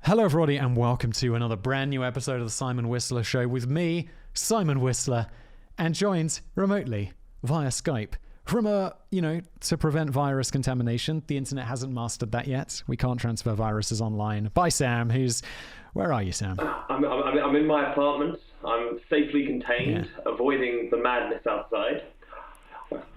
Hello everybody and welcome to another brand new episode of the Simon Whistler Show with me, Simon Whistler, and joined remotely via Skype from to prevent virus contamination. The internet hasn't mastered that yet. We can't transfer viruses online. By Sam, where are you, Sam? I'm in my apartment. I'm safely contained, avoiding the madness outside.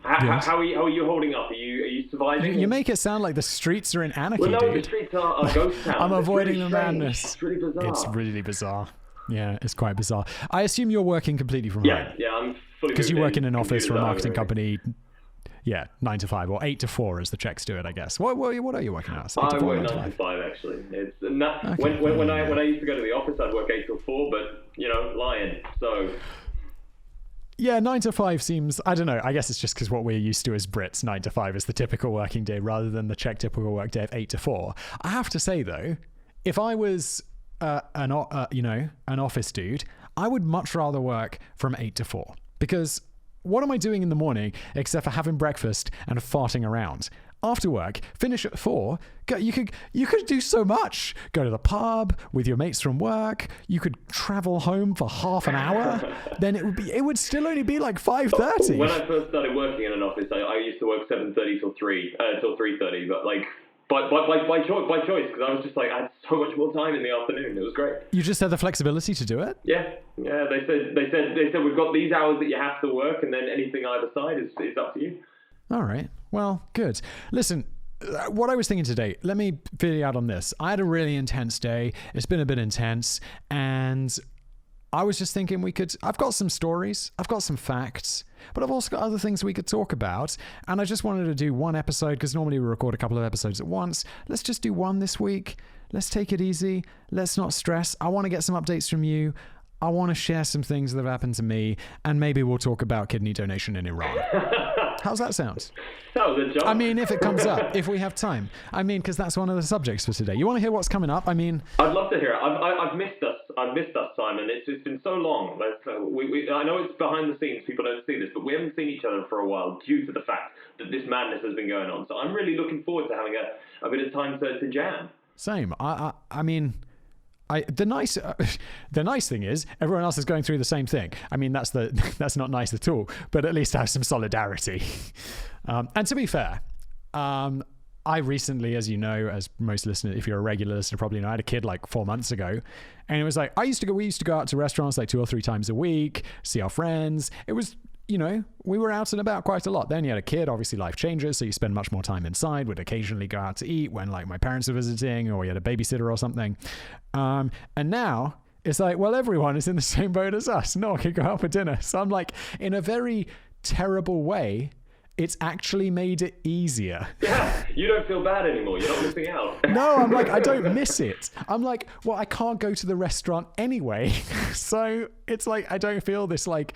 How are you holding up? Are you surviving? You make it sound like the streets are in anarchy, well, no, dude. the streets are ghost towns. I'm avoiding really the strange. madness. It's really bizarre. It's really bizarre. Yeah, it's quite bizarre. I assume you're working completely from home. Yeah, I'm fully. Because you work in an office for a marketing company. company. Yeah, 9 to 5 or 8 to 4 as the checks do it, I guess. What are you working as? 8 to 4, I work 9 to 9 to 5 actually. It's not, Okay. when I used to go to the office, I'd work 8 till 4, but lying. So. Yeah, 9 to 5 seems, I don't know, I guess it's just because what we're used to as Brits, 9 to 5 is the typical working day rather than the Czech typical work day of 8 to 4. I have to say though, if I was an office dude, I would much rather work from 8 to 4 because what am I doing in the morning except for having breakfast and farting around? After work, finish at 4. You could do so much. Go to the pub with your mates from work. You could travel home for half an hour. Then it would still only be like 5:30. When I first started working in an office, I used to work 7:30 till 3:30, but like by choice because I was just like I had so much more time in the afternoon. It was great. You just had the flexibility to do it? Yeah. They said we've got these hours that you have to work, and then anything either side is up to you. All right. Well, good. Listen, what I was thinking today, let me fill you out on this. I had a really intense day. It's been a bit intense. And I was just thinking I've got some stories, I've got some facts, but I've also got other things we could talk about. And I just wanted to do one episode because normally we record a couple of episodes at once. Let's just do one this week. Let's take it easy. Let's not stress. I want to get some updates from you. I want to share some things that have happened to me, and maybe we'll talk about kidney donation in Iran. How's that sound? That was a joke. I mean, if it comes up, if we have time. I mean, because that's one of the subjects for today. You want to hear what's coming up? I mean, I'd love to hear it. I've missed us. I've missed us, Simon. It's been so long. I know it's behind the scenes. People don't see this, but we haven't seen each other for a while due to the fact that this madness has been going on. So I'm really looking forward to having a bit of time to jam. Same. I mean. The nice thing is everyone else is going through the same thing. I mean, that's not nice at all, but at least I have some solidarity. And to be fair, I recently, as you know, as most listeners, if you're a regular listener, probably know, I had a kid like 4 months ago, and it was like, we used to go out to restaurants like 2 or 3 times a week, see our friends. It was, we were out and about quite a lot. Then you had a kid, obviously life changes, so you spend much more time inside, would occasionally go out to eat when like my parents were visiting or you had a babysitter or something. And now it's like, well, everyone is in the same boat as us. No one can go out for dinner. So I'm like, in a very terrible way, it's actually made it easier. Yeah, you don't feel bad anymore. You're not missing out. No, I'm like, I don't miss it. I'm like, well, I can't go to the restaurant anyway. So it's like, I don't feel this like,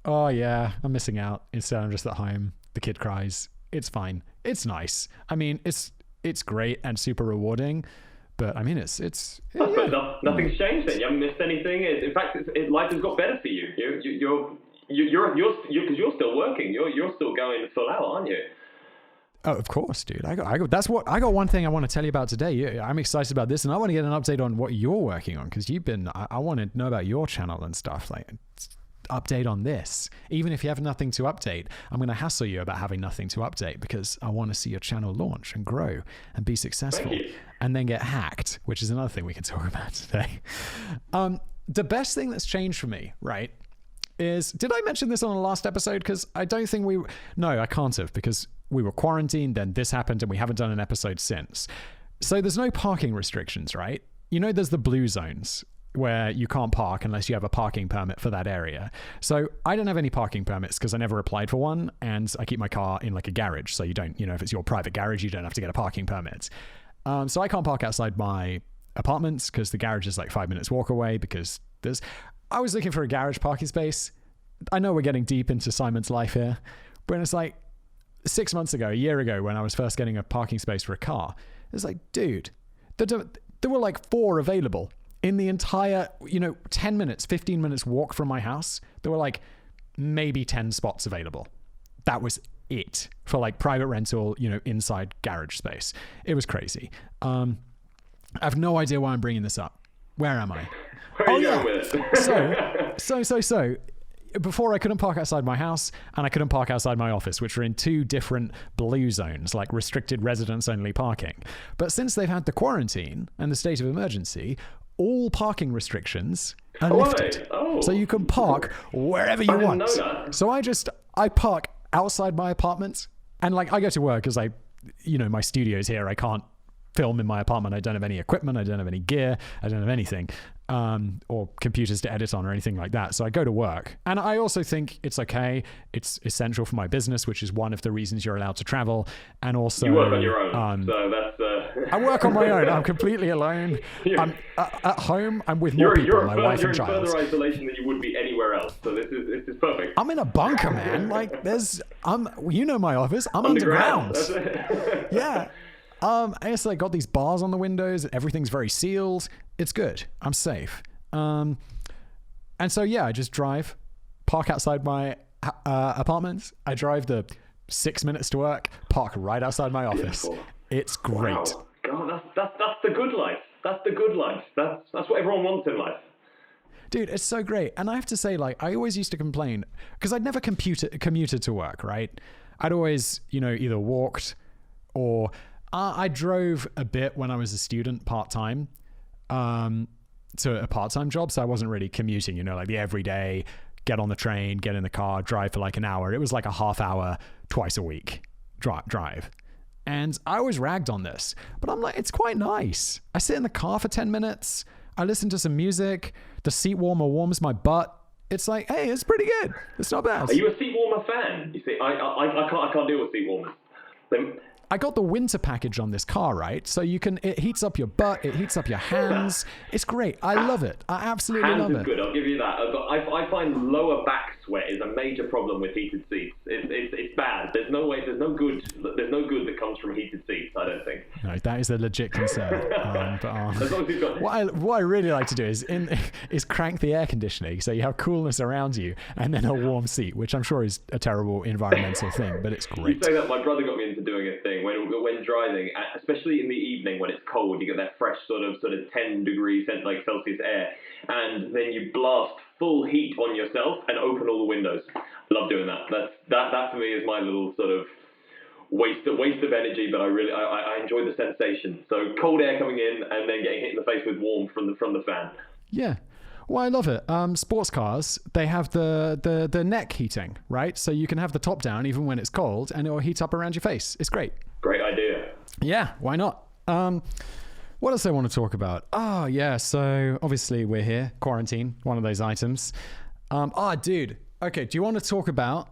oh yeah, I'm missing out. Instead, I'm just at home. The kid cries. It's fine. It's nice. I mean, it's great and super rewarding. But I mean, it's nothing's changed then. You haven't missed anything. In fact, life has got better for you. You're because you're still working. You're still going full out, aren't you? Oh, of course, dude. I got one thing I want to tell you about today. Yeah, I'm excited about this, and I want to get an update on what you're working on because I want to know about your channel and stuff. Like, update on this. Even if you have nothing to update, I'm going to hassle you about having nothing to update because I want to see your channel launch and grow and be successful and then get hacked, which is another thing we can talk about today. The best thing that's changed for me, right, is, did I mention this on the last episode? Because I don't think I can't have because we were quarantined, then this happened and we haven't done an episode since. So there's no parking restrictions, right? There's the blue zones where you can't park unless you have a parking permit for that area. So I don't have any parking permits because I never applied for one, and I keep my car in like a garage. So you don't, if it's your private garage, you don't have to get a parking permit. So I can't park outside my apartments because the garage is like 5 minutes walk away because I was looking for a garage parking space. I know we're getting deep into Simon's life here, but it's like 6 months ago, a year ago, when I was first getting a parking space for a car, it's like, dude, there were like 4 available. In the entire, 10 minutes, 15 minutes walk from my house, there were like maybe 10 spots available. That was it for like private rental, inside garage space. It was crazy. I have no idea why I'm bringing this up. Where am I? Where are you going with it? So, before I couldn't park outside my house and I couldn't park outside my office, which are in two different blue zones, like restricted residents only parking. But since they've had the quarantine and the state of emergency, all parking restrictions are lifted. Oh. So you can park wherever you want. Know that. So I park outside my apartment, and like I go to work because my studio's here. I can't film in my apartment. I don't have any equipment. I don't have any gear. I don't have anything. Or computers to edit on or anything like that. So I go to work. And I also think it's okay. It's essential for my business, which is one of the reasons you're allowed to travel. And also... You work on your own, so that's... I work on my own. I'm completely alone. I'm at home. I'm with more people, my wife and child. You're in further isolation than you would be anywhere else. So this is perfect. I'm in a bunker, man. Like, you know my office. I'm underground. Yeah. I guess I got these bars on the windows. Everything's very sealed. It's good. I'm safe. And so, yeah, I just park outside my apartment. I drive the 6 minutes to work, park right outside my office. Beautiful. It's great. Wow. God, that's the good life. That's the good life. That's what everyone wants in life. Dude, it's so great. And I have to say, like, I always used to complain because I'd never commuted to work, right? I'd always, either walked or... I drove a bit when I was a student part-time to a part-time job. So I wasn't really commuting, like the everyday, get on the train, get in the car, drive for like an hour. It was like a half hour twice a week drive. And I always ragged on this, but I'm like, it's quite nice. I sit in the car for 10 minutes. I listen to some music. The seat warmer warms my butt. It's like, hey, it's pretty good. It's not bad. Are you a seat warmer fan? You see, I can't deal with seat warmers. I got the winter package on this car, right? So it heats up your butt, it heats up your hands. It's great. I love it. I absolutely love it. Hands is good. I'll give you that. I find lower back sweat is a major problem with heated seats. It's bad. There's no good that comes from heated seats. I don't think. No, that is a legit concern. As long as you've got what I really like to do is crank the air conditioning so you have coolness around you and then a warm seat, which I'm sure is a terrible environmental thing, but it's great. You say that, my brother got me into doing a thing when driving, especially in the evening when it's cold. You get that fresh sort of 10 degrees Celsius air, and then you blast full heat on yourself and open all the windows. I love doing that. That for me is my little sort of waste of energy, but I enjoy the sensation. So cold air coming in and then getting hit in the face with warmth from the fan. Yeah. Well, I love it. Sports cars, they have the neck heating, right? So you can have the top down even when it's cold and it will heat up around your face. It's great. Great idea. Yeah, why not? What else I want to talk about? Oh, yeah, so obviously we're here, quarantine, one of those items. Dude, okay, do you want to talk about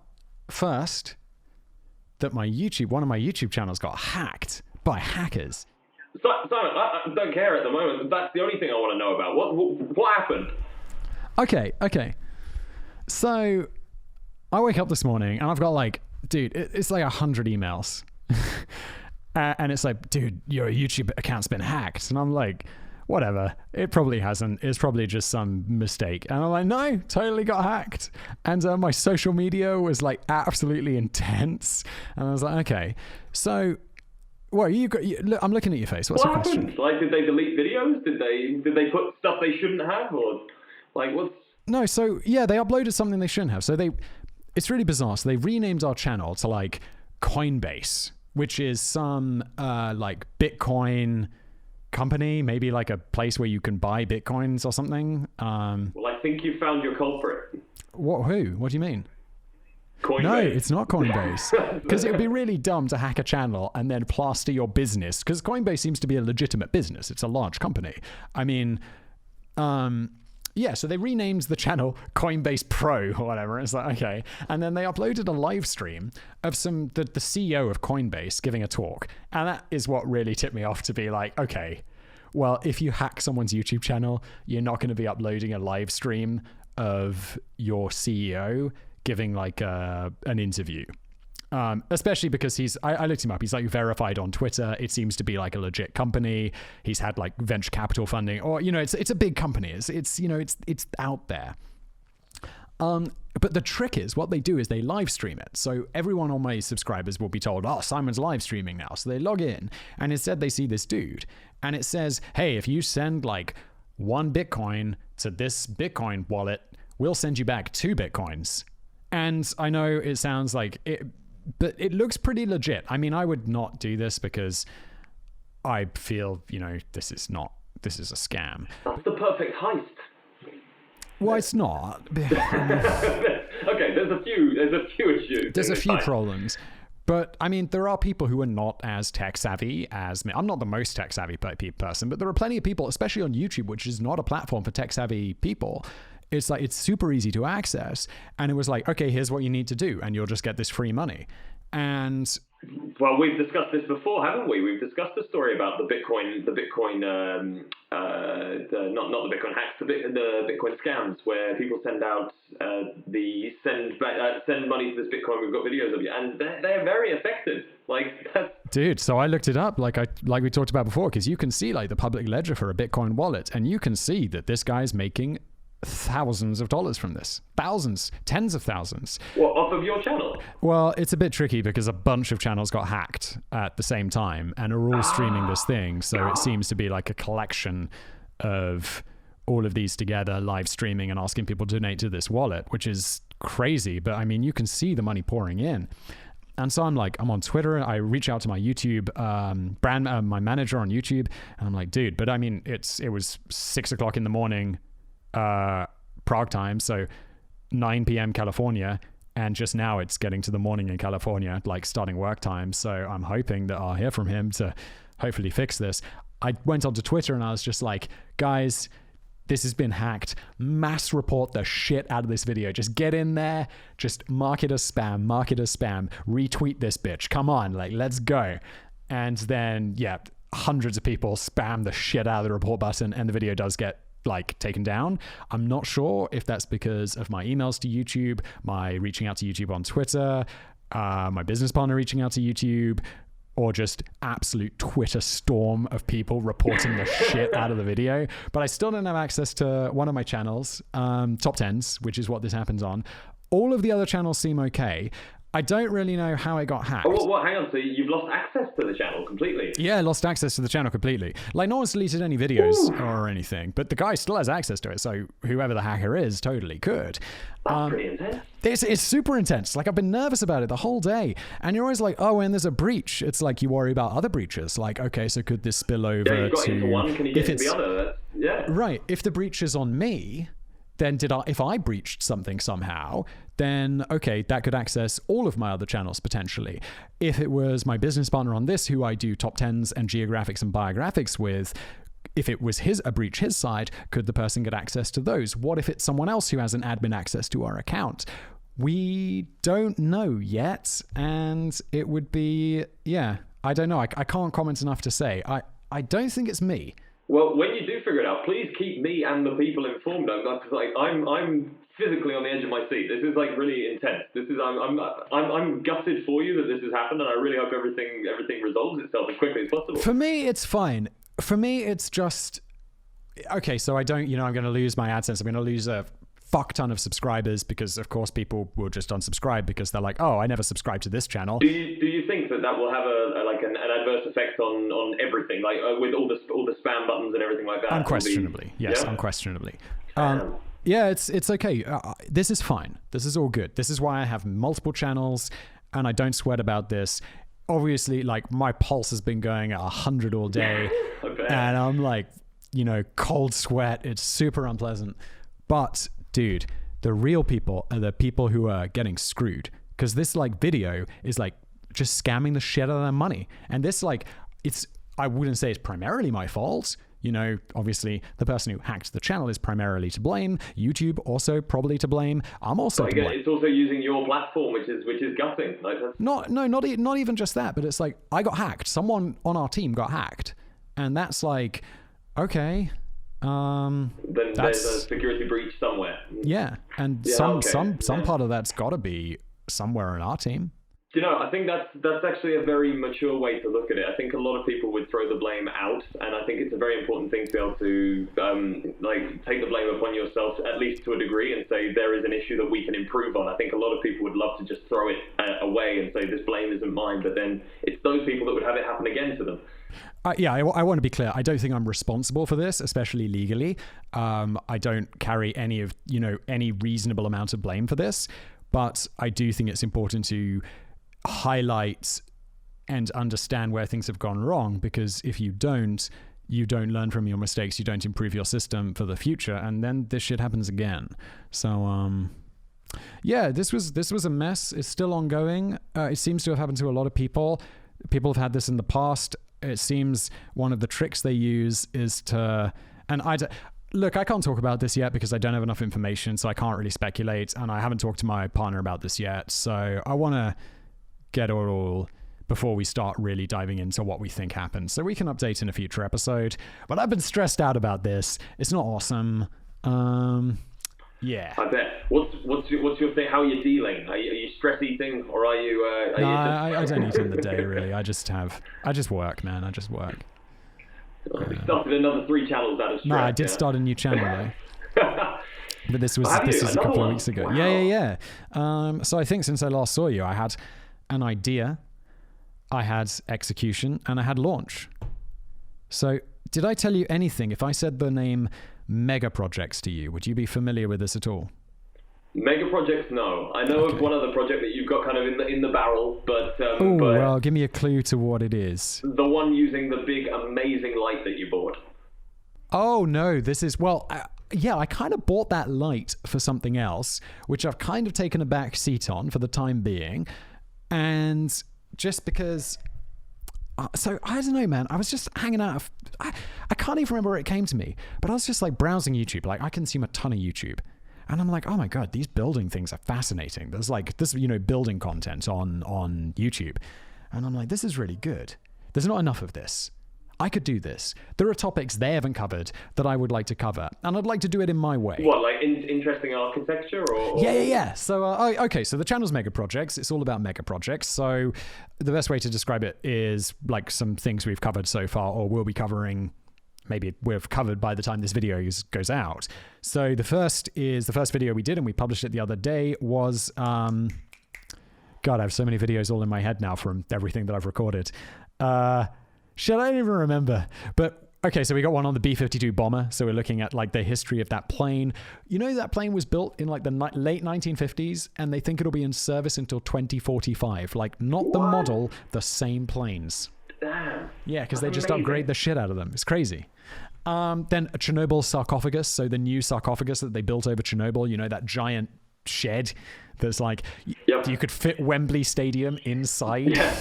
first that one of my YouTube channels got hacked by hackers? Simon, I don't care at the moment. That's the only thing I want to know about. What happened? Okay. So I wake up this morning and I've got it's like 100 emails. And it's like, dude, your YouTube account's been hacked. And I'm like, whatever. It probably hasn't. It's probably just some mistake. And I'm like, no, totally got hacked. And my social media was like absolutely intense. And I was like, okay. So... Well, I'm looking at your face. What's your question? Like, did they delete videos? Did they put stuff they shouldn't have, or like what's? No, so yeah, they uploaded something they shouldn't have. So it's really bizarre. So they renamed our channel to like Coinbase, which is some like Bitcoin company, maybe like a place where you can buy Bitcoins or something. Well, I think you found your culprit. Who? What do you mean? Coinbase. No, it's not Coinbase. Because it would be really dumb to hack a channel and then plaster your business. Because Coinbase seems to be a legitimate business. It's a large company. I mean, yeah, so they renamed the channel Coinbase Pro or whatever. It's like, okay. And then they uploaded a live stream of the CEO of Coinbase giving a talk. And that is what really tipped me off to be like, okay, well, if you hack someone's YouTube channel, you're not going to be uploading a live stream of your CEO giving like an interview, especially because I looked him up. He's like verified on Twitter. It seems to be like a legit company. He's had like venture capital funding, or it's a big company. It's out there. But the trick is, what they do is they live stream it. So everyone on my subscribers will be told, oh, Simon's live streaming now. So they log in, and instead they see this dude, and it says, hey, if you send like 1 Bitcoin to this Bitcoin wallet, we'll send you back 2 Bitcoins. And I know it sounds like it, but it looks pretty legit. I mean, I would not do this because I feel, this is a scam. That's the perfect heist. Well, it's not. Okay, there's a few issues. There's a few problems. But, I mean, there are people who are not as tech-savvy as me. I'm not the most tech-savvy person, but there are plenty of people, especially on YouTube, which is not a platform for tech-savvy people. It's like, it's super easy to access. And it was like, okay, here's what you need to do, and you'll just get this free money. And... Well, we've discussed this before, haven't we? We've discussed the story about the Bitcoin, not the Bitcoin hacks, the Bitcoin scams, where people send out send money to this Bitcoin. We've got videos of you, and they're very effective. Dude, so I looked it up, like we talked about before, because you can see like the public ledger for a Bitcoin wallet, and you can see that this guy's making thousands of dollars from this. Thousands, tens of thousands. What, off of your channel? Well, it's a bit tricky because a bunch of channels got hacked at the same time and are all streaming this thing. So it seems to be like a collection of all of these together, live streaming and asking people to donate to this wallet, which is crazy. But I mean, you can see the money pouring in. And so I'm on Twitter. I reach out to my YouTube my manager on YouTube, and I'm like, dude, but I mean, it was 6 o'clock in the morning, Prague time, so 9 p.m. California, and just now it's getting to the morning in California, like starting work time. So I'm hoping that I'll hear from him to hopefully fix this. I went onto Twitter and I was just like, guys, this has been hacked. Mass report the shit out of this video. Just get in there, just mark it as spam, retweet this bitch. Come on, let's go. And then, hundreds of people spam the shit out of the report button, and the video does get taken down. I'm not sure if that's because of my emails to YouTube, my reaching out to YouTube on Twitter, my business partner reaching out to YouTube, or just absolute Twitter storm of people reporting the shit out of the video. But I still don't have access to one of my channels, Top 10s, which is what this happens on. All of the other channels seem okay. I don't really know how it got hacked. Oh, hang on. So you've lost access to the channel completely? Yeah, lost access to the channel completely. No one's deleted any videos or anything, but the guy still has access to it. So whoever the hacker is totally could. That's pretty intense. It's super intense. I've been nervous about it the whole day. And you're always like, oh, when there's a breach, it's like you worry about other breaches. Okay, so could this spill over you got to... into one, can you get into the other? Yeah. Right. If the breach is on me, then if I breached something somehow, then okay, that could access all of my other channels potentially. If it was my business partner on this, who I do top 10s and geographics and biographics with, if it was a breach his side, could the person get access to those? What if it's someone else who has an admin access to our account? We don't know yet, and it would be, I don't know. I can't comment enough to say. I don't think it's me. Well, when you do figure it out, please keep me and the people informed. I'm physically on the edge of my seat. This is really intense. I'm gutted for you that this has happened, and I really hope everything resolves itself as quickly as possible. For me, it's fine. For me, it's just okay. So I don't, I'm going to lose my AdSense. I'm going to lose a fuck ton of subscribers because, of course, people will just unsubscribe because they're like, oh, I never subscribed to this channel. Do you think that will have an adverse effect on everything, with all the spam buttons and everything like that? Unquestionably, yes, yeah? Unquestionably. Yeah, it's okay. This is fine. This is all good. This is why I have multiple channels, and I don't sweat about this. Obviously, my pulse has been going at 100 all day, and I'm cold sweat. It's super unpleasant. But dude, the real people are the people who are getting screwed, because this video is just scamming the shit out of their money. And this I wouldn't say it's primarily my fault. Obviously the person who hacked the channel is primarily to blame. YouTube also probably to blame. I'm also to blame. It's also using your platform, which is gutting. Not even just that, but it's I got hacked. Someone on our team got hacked, and that's okay. Then there's a security breach somewhere. Yeah, and some part of that's got to be somewhere in our team. I think that's actually a very mature way to look at it. I think a lot of people would throw the blame out, and I think it's a very important thing to be able to take the blame upon yourself, at least to a degree, and say there is an issue that we can improve on. I think a lot of people would love to just throw it away and say this blame isn't mine, but then it's those people that would have it happen again to them. I want to be clear. I don't think I'm responsible for this, especially legally. I don't carry any reasonable amount of blame for this, but I do think it's important to highlight and understand where things have gone wrong, because if you don't learn from your mistakes, you don't improve your system for the future, and then this shit happens again. So this was a mess. It's still ongoing. It seems to have happened to a lot of people. People have had this in the past. It seems one of the tricks they use is to, and look, I can't talk about this yet because I don't have enough information, so I can't really speculate, and I haven't talked to my partner about this yet, so I want to get it all before we start really diving into what we think happened, so we can update in a future episode. But I've been stressed out about this. It's not awesome. Yeah. I bet. What's your thing? How are you dealing? Are you stress eating, or are you? I don't eat in the day really. I just work, man. I just work. We started another 3 channels out of stress. No, I did start a new channel though. But this was a couple of weeks ago. Wow. Yeah. So I think since I last saw you, I had an idea, I had execution, and I had launch. So did I tell you anything? If I said the name Mega Projects to you, would you be familiar with this at all? Mega Projects, no. I know of one other project that you've got kind of in the barrel, but... well, give me a clue to what it is. The one using the big, amazing light that you bought. Oh, no, this is... Well, I kind of bought that light for something else, which I've kind of taken a back seat on for the time being. And just because... so, I don't know, man. I was just hanging out. I can't even remember where it came to me. But I was just like browsing YouTube. Like, I consume a ton of YouTube. And I'm like, oh my God, these building things are fascinating. There's like this, building content on YouTube. And I'm like, this is really good. There's not enough of this. I could do this. There are topics they haven't covered that I would like to cover. And I'd like to do it in my way. What, like interesting architecture? Or? Yeah. So, okay, so the channel's Mega Projects. It's all about mega projects. So the best way to describe it is like some things we've covered so far, or will be covering. Maybe we've covered by the time this video goes out. So the first video we did, and we published it the other day, was... God, I have so many videos all in my head now from everything that I've recorded. Shit, I don't even remember. But, okay, so we got one on the B-52 bomber. So we're looking at, like, the history of that plane. That plane was built in, like, the late 1950s, and they think it'll be in service until 2045. Like, not the model, the same planes. Damn. Yeah, because they just upgrade the shit out of them. It's crazy. Then a Chernobyl sarcophagus. So the new sarcophagus that they built over Chernobyl, that giant shed that's like, you could fit Wembley Stadium inside. Yeah.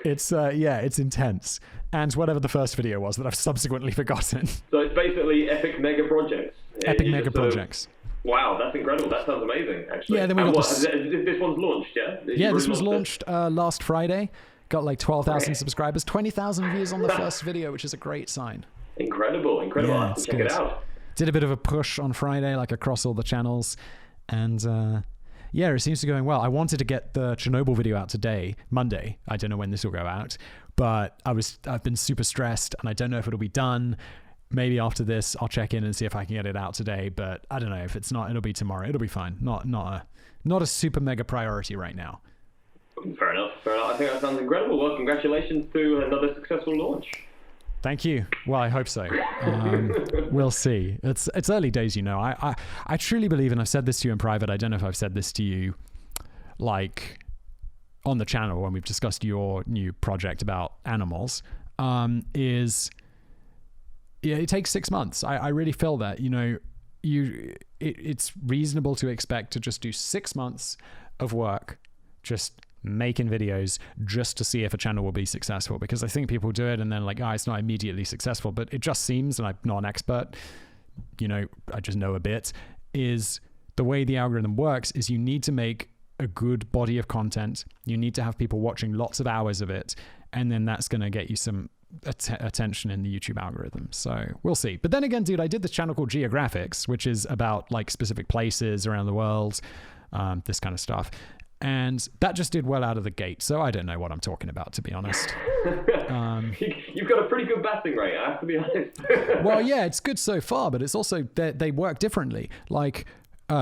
It's intense. And whatever the first video was that I've subsequently forgotten. So it's basically epic mega projects. Epic mega projects. Wow, that's incredible. That sounds amazing, actually. Yeah, then we got this one's launched, yeah? Yeah, this was launched last Friday. Got like 12,000 subscribers, 20,000 views on the first video, which is a great sign. Incredible. Yeah, I'll have to check it out. Did a bit of a push on Friday, like across all the channels. And it seems to be going well. I wanted to get the Chernobyl video out today, Monday. I don't know when this will go out, but I've been super stressed and I don't know if it'll be done. Maybe after this, I'll check in and see if I can get it out today, but I don't know. If it's not, it'll be tomorrow. It'll be fine. Not a super mega priority right now. Fair enough. I think that sounds incredible. Well, congratulations to another successful launch. Thank you. Well, I hope so. We'll see. It's early days, I truly believe, and I've said this to you in private, I don't know if I've said this to you, like, on the channel when we've discussed your new project about animals, it takes 6 months. I really feel that, it's reasonable to expect to just do 6 months of work, just making videos just to see if a channel will be successful, because I think people do it and then like, it's not immediately successful, but it just seems, and I'm not an expert, I just know a bit, is the way the algorithm works is you need to make a good body of content. You need to have people watching lots of hours of it, and then that's going to get you some attention in the YouTube algorithm. So we'll see. But then again, dude, I did this channel called Geographics, which is about like specific places around the world, this kind of stuff. And that just did well out of the gate. So I don't know what I'm talking about, to be honest. You've got a pretty good batting rate, I have to be honest. Well, yeah, it's good so far, but it's also they work differently. Like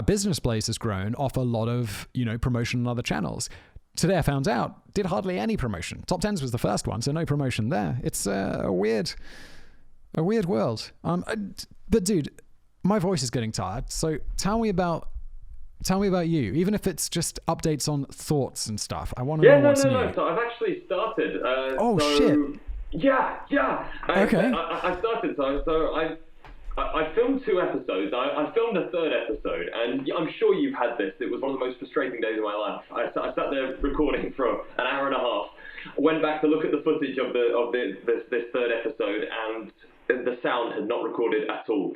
Business Blaze has grown off a lot of, promotion on other channels. Today I found out, did hardly any promotion. Top 10s was the first one, so no promotion there. It's a weird world. But dude, my voice is getting tired. So tell me about you, even if it's just updates on thoughts and stuff. I want to know what's new. No. So I've actually started. Shit. Yeah. Okay. I started. So I filmed 2 episodes. I filmed a 3rd episode, and I'm sure you've had this. It was one of the most frustrating days of my life. I sat there recording for an hour and a half. Went back to look at the footage of this 3rd episode, and the sound had not recorded at all.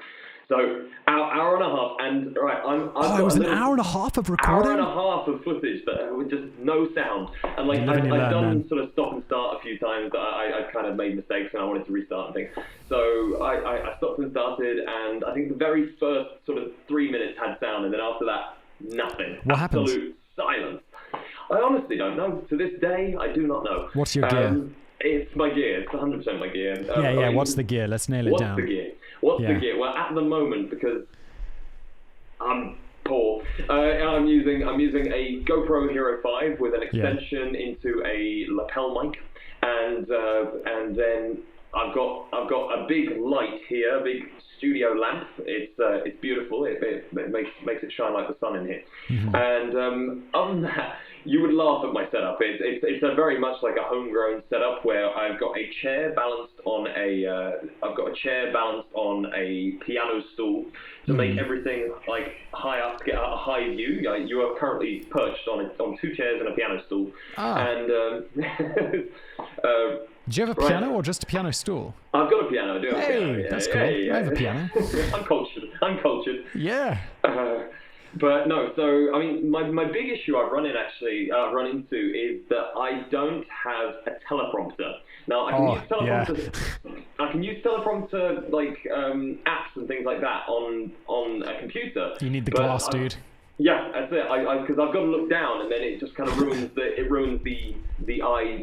So hour and a half, and right, it was an hour and a half of recording. Hour and a half of footage with just no sound, and like I've done sort of stop and start a few times. I kind of made mistakes and I wanted to restart and things. So I stopped and started, and I think the very first sort of 3 minutes had sound, and then after that, nothing. What happened? Absolute silence. I honestly don't know. To this day, I do not know. What's your gear? It's my gear. It's 100% my gear. Yeah. What's the gear? Let's nail it down. What's the gear? Well, at the moment, because I'm poor, I'm using a GoPro Hero 5 with an extension into a lapel mic, and then I've got a big light here, a big studio lamp. It's beautiful. It makes it shine like the sun in here. Mm-hmm. And other than that, you would laugh at my setup. It's a very much like a homegrown setup where I've got a chair balanced on a piano stool to make everything like high up, to get a high view. You are currently perched on 2 chairs and a piano stool. And do you have a piano or just a piano stool? I've got a piano. I do have a piano. Hey, that's cool. I have a piano. I'm cultured. Yeah. But no, so I mean, my big issue I've run into is that I don't have a teleprompter. Now I can use teleprompter. Yeah. I can use teleprompter like apps and things like that on a computer. You need the glass, dude. Yeah, that's it. Because I've got to look down, and then it just kind of ruins the eye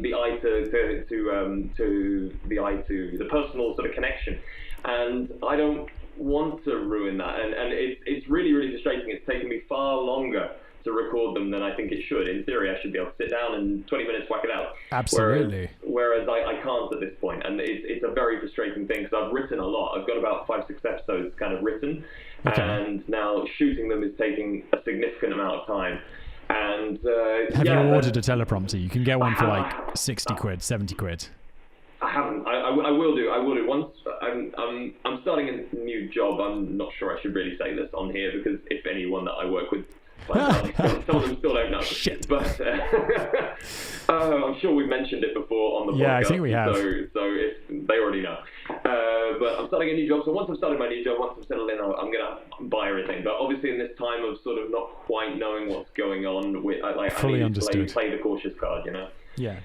to the personal sort of connection, and I don't want to ruin that, and it's really, really frustrating. It's taken me far longer to record them than I think it should. In theory, I should be able to sit down and 20 minutes whack it out. Absolutely. Whereas I can't at this point, and it's a very frustrating thing because I've written a lot. I've got about 5-6 episodes kind of written, and now shooting them is taking a significant amount of time. And have you ordered a teleprompter? You can get one for like 60 quid, 70 quid. I haven't. I will do. Once I'm starting a new job. I'm not sure I should really say this on here because if anyone that I work with finds out, some of them still don't know. Shit. But I'm sure we've mentioned it before on the podcast. Yeah, I think we have. So if they already know. But I'm starting a new job. So once I've started my new job, once I'm settled in, I'm gonna buy everything. But obviously, in this time of sort of not quite knowing what's going on, Fully I need to play the cautious card, Yeah.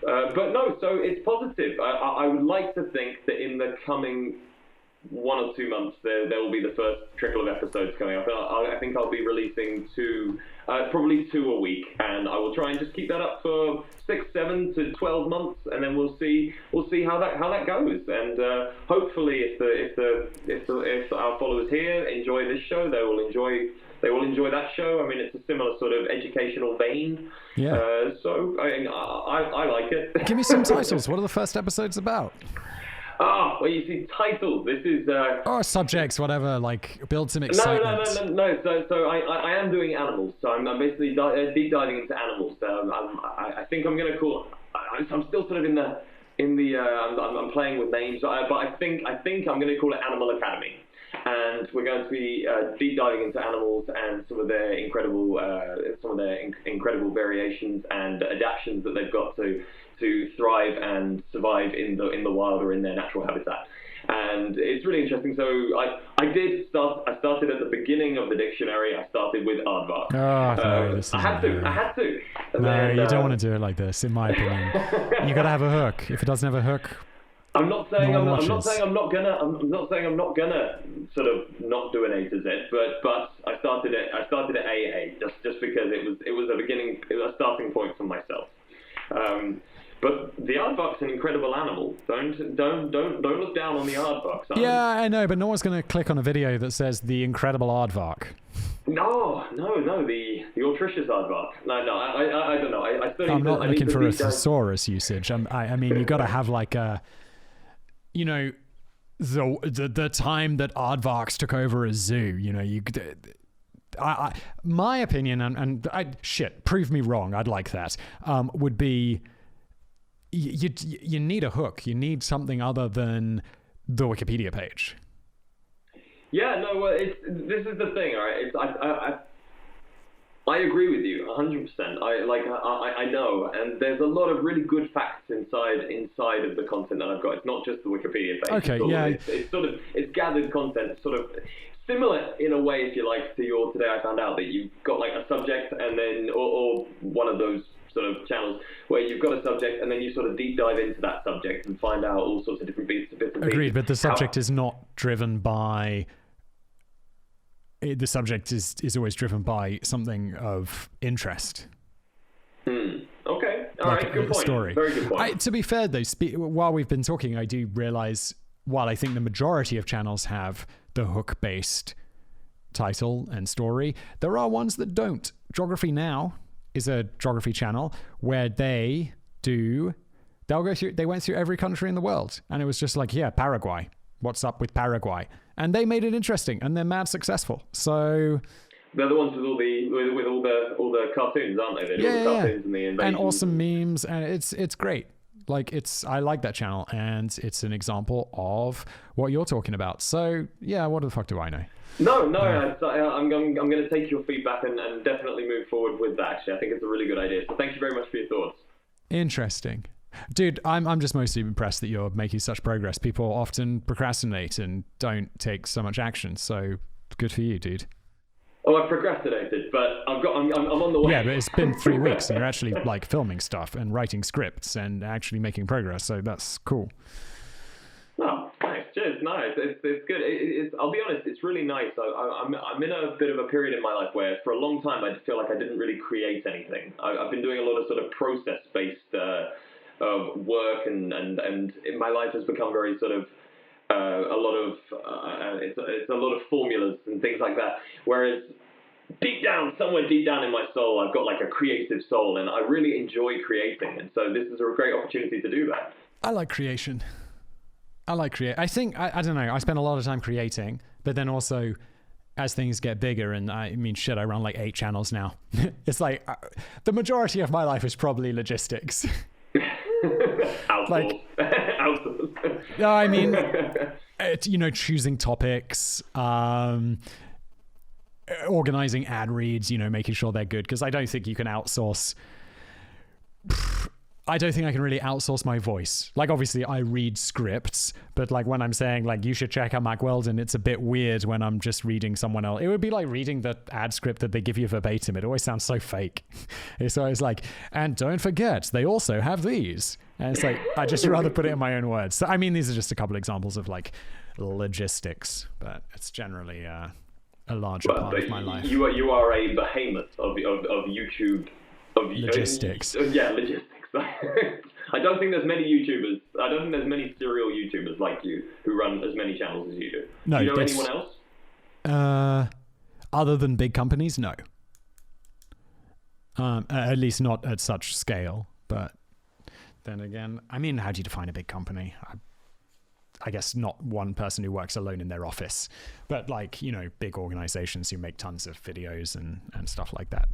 But no, so it's positive. I would like to think that in the coming 1 or 2 months, there will be the first trickle of episodes coming up. I think I'll be releasing probably 2 a week, and I will try and just keep that up for 6, 7 to 12 months, and then we'll see how that goes. And hopefully, if our followers here enjoy this show, they will enjoy that show. I mean, it's a similar sort of educational vein. Yeah. So I like it. Give me some titles. What are the first episodes about? Well, you see, titles. This is or subjects, whatever. Like, build some excitement. No. So I am doing animals. So I'm basically deep diving into animals. I think I'm going to call. I'm still sort of in the. I'm playing with names, but I think I'm going to call it Animal Academy. And we're going to be deep diving into animals and some of their incredible variations and adaptations that they've got to thrive and survive in the wild or in their natural habitat. And it's really interesting. So I started at the beginning of the dictionary. I started with aardvark. I had to. No, you don't want to do it like this, in my opinion. You got to have a hook. If it doesn't have a hook, I'm not saying No one I'm not watches. saying I'm not gonna sort of not do an A to Z, but I started at AA just because it was a starting point for myself. But the aardvark's an incredible animal. Don't look down on the aardvark. Yeah, I know, but no one's going to click on a video that says the incredible aardvark. No, the Autricious aardvark. No, I don't know. I still I'm not looking for a deep dive. thesaurus usage. I mean, you got to have like a, you know, the time that aardvarks took over a zoo. You know, my opinion, and prove me wrong. I'd like that. Would be. You need a hook. You need something other than the Wikipedia page. Yeah, no. Well, this is the thing, all right. I agree with you 100%. I know, and there's a lot of really good facts inside of the content that I've got. It's not just the Wikipedia page. Okay, yeah. It's gathered content, sort of similar in a way, if you like, to your Today I Found Out, that you've got like a subject and then or one of those sort of channels where you've got a subject and then you sort of deep dive into that subject and find out all sorts of different bits and pieces. Agreed, but the subject is not driven by. The subject is always driven by something of interest. Okay, all like right, good point. Story. Very good point. To be fair, though, while we've been talking, I do realize, while I think the majority of channels have the hook-based title and story, there are ones that don't. Geography Now is a geography channel where they went through every country in the world, and it was just like, yeah, Paraguay. What's up with Paraguay? And they made it interesting, and they're mad successful. So they're the ones with all the cartoons, aren't they? They do all the cartoons and the invasions. And awesome memes, and it's great. Like I like that channel, and it's an example of what you're talking about. So yeah, what the fuck do I know? No, I'm going to take your feedback and definitely move forward with that. Actually, I think it's a really good idea. So thank you very much for your thoughts. Interesting. Dude, I'm just mostly impressed that you're making such progress. People often procrastinate and don't take so much action. So good for you, dude. Oh, I've procrastinated, but I'm on the way. Yeah, but it's been 3 weeks and you're actually like filming stuff and writing scripts and actually making progress. So that's cool. Oh, nice. Cheers. Nice. It's good. I'll be honest, it's really nice. I'm in a bit of a period in my life where for a long time I feel like I didn't really create anything. I've been doing a lot of sort of process-based work, and my life has become very sort of it's a lot of formulas and things like that. Whereas somewhere deep down in my soul, I've got like a creative soul, and I really enjoy creating. And so this is a great opportunity to do that. I like creation. I think, I don't know, I spend a lot of time creating, but then also as things get bigger, and I run like 8 channels now. It's like the majority of my life is probably logistics. Outsource. No, I mean, choosing topics, organizing ad reads, making sure they're good, because I don't think you can outsource. I don't think I can really outsource my voice. Like, obviously, I read scripts, but like when I'm saying like you should check out Mac Weldon, it's a bit weird when I'm just reading someone else. It would be like reading the ad script that they give you verbatim. It always sounds so fake. It's always like, and don't forget, they also have these. And it's like, I just rather put it in my own words. So, I mean, these are just a couple examples of like logistics, but it's generally a larger part of my life. You are a behemoth of YouTube. Logistics. Logistics. I don't think there's many YouTubers. I don't think there's many serial YouTubers like you who run as many channels as you do. No, do you know anyone else? Other than big companies, no. At least not at such scale. But then again, I mean, how do you define a big company? I guess not one person who works alone in their office, but like, big organizations who make tons of videos and stuff like that.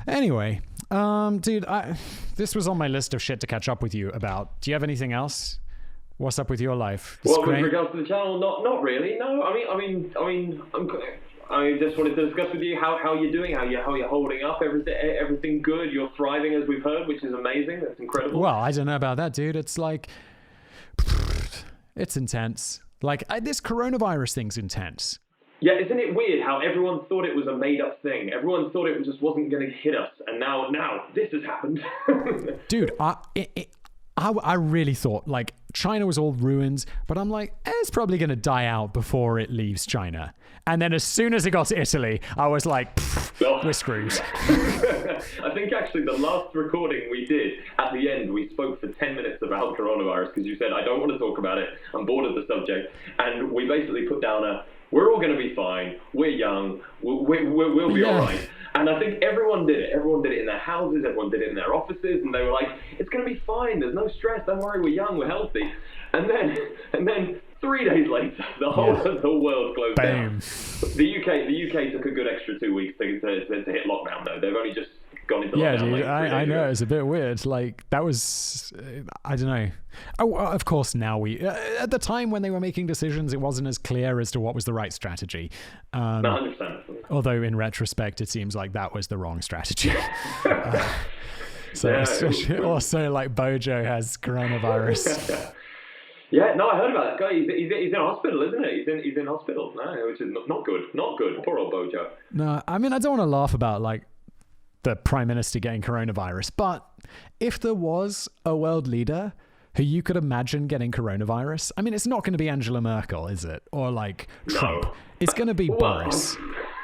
Anyway, dude, this was on my list of shit to catch up with you about. Do you have anything else? What's up with your life? Well, with regards to the channel, not really. No, I just wanted to discuss with you how you're doing, how you're holding up. Everything good. You're thriving, as we've heard, which is amazing. That's incredible. Well, I don't know about that, dude. It's like, it's intense. Like, this coronavirus thing's intense. Yeah, isn't it weird how everyone thought it was a made-up thing? Everyone thought it just wasn't going to hit us, and now this has happened. Dude, I really thought like China was all ruined, but I'm like, it's probably going to die out before it leaves China. And then as soon as it got to Italy, I was like, we're screwed. I think actually the last recording we did, at the end, we spoke for 10 minutes about coronavirus because you said, I don't want to talk about it. I'm bored of the subject. And we basically put down we're all going to be fine. We're young. We'll be all right. And I think everyone did it. Everyone did it in their houses. Everyone did it in their offices. And they were like, it's going to be fine. There's no stress. Don't worry. We're young. We're healthy. And then 3 days later, the whole of the world closed down. The UK took a good extra 2 weeks to hit lockdown, though. They've only just gone into lockdown. Dude, I know. It's a bit weird. Like, that was, I don't know. Oh, of course, now at the time when they were making decisions, it wasn't as clear as to what was the right strategy. 100%. Although in retrospect, it seems like that was the wrong strategy. Also, like, Bojo has coronavirus. Yeah, no, I heard about that guy. He's in hospital, isn't it? He's in hospital now, which is not good. Not good. Poor old Bojo. No, I mean, I don't want to laugh about, like, the Prime Minister getting coronavirus, but if there was a world leader who you could imagine getting coronavirus, I mean, it's not going to be Angela Merkel, is it? Or, like, Trump. No. It's going to be Boris.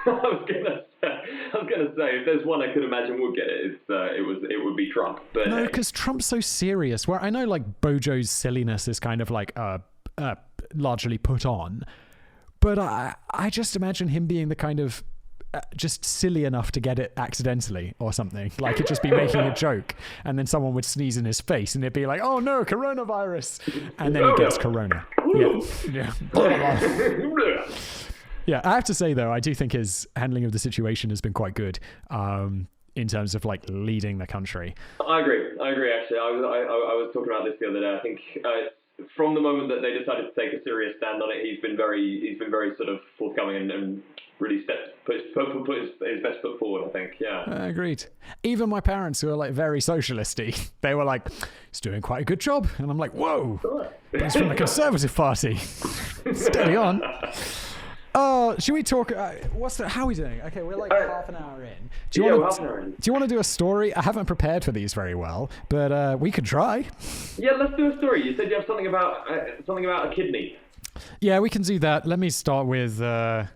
I was gonna say, if there's one I could imagine would get it, it would be Trump. But no, because Trump's so serious. Where I know, like, Bojo's silliness is kind of like largely put on, but I just imagine him being the kind of just silly enough to get it accidentally or something. Like, it'd just be making a joke, and then someone would sneeze in his face, and it'd be like, "Oh no, coronavirus!" And then he gets corona. Yeah. Yeah, I have to say, though, I do think his handling of the situation has been quite good in terms of, like, leading the country. I agree, actually. I was talking about this the other day. I think from the moment that they decided to take a serious stand on it, he's been very sort of forthcoming and really put his best foot forward, I think, yeah. Agreed. Even my parents, who are, like, very socialisty, they were like, he's doing quite a good job. And I'm like, whoa, he's from the Conservative Party. Steady on. Should we talk? How are we doing? Okay, we're like half an hour in. Do you want to do a story? I haven't prepared for these very well, but we could try. Yeah, let's do a story. You said you have something about a kidney. Yeah, we can do that. Let me start with the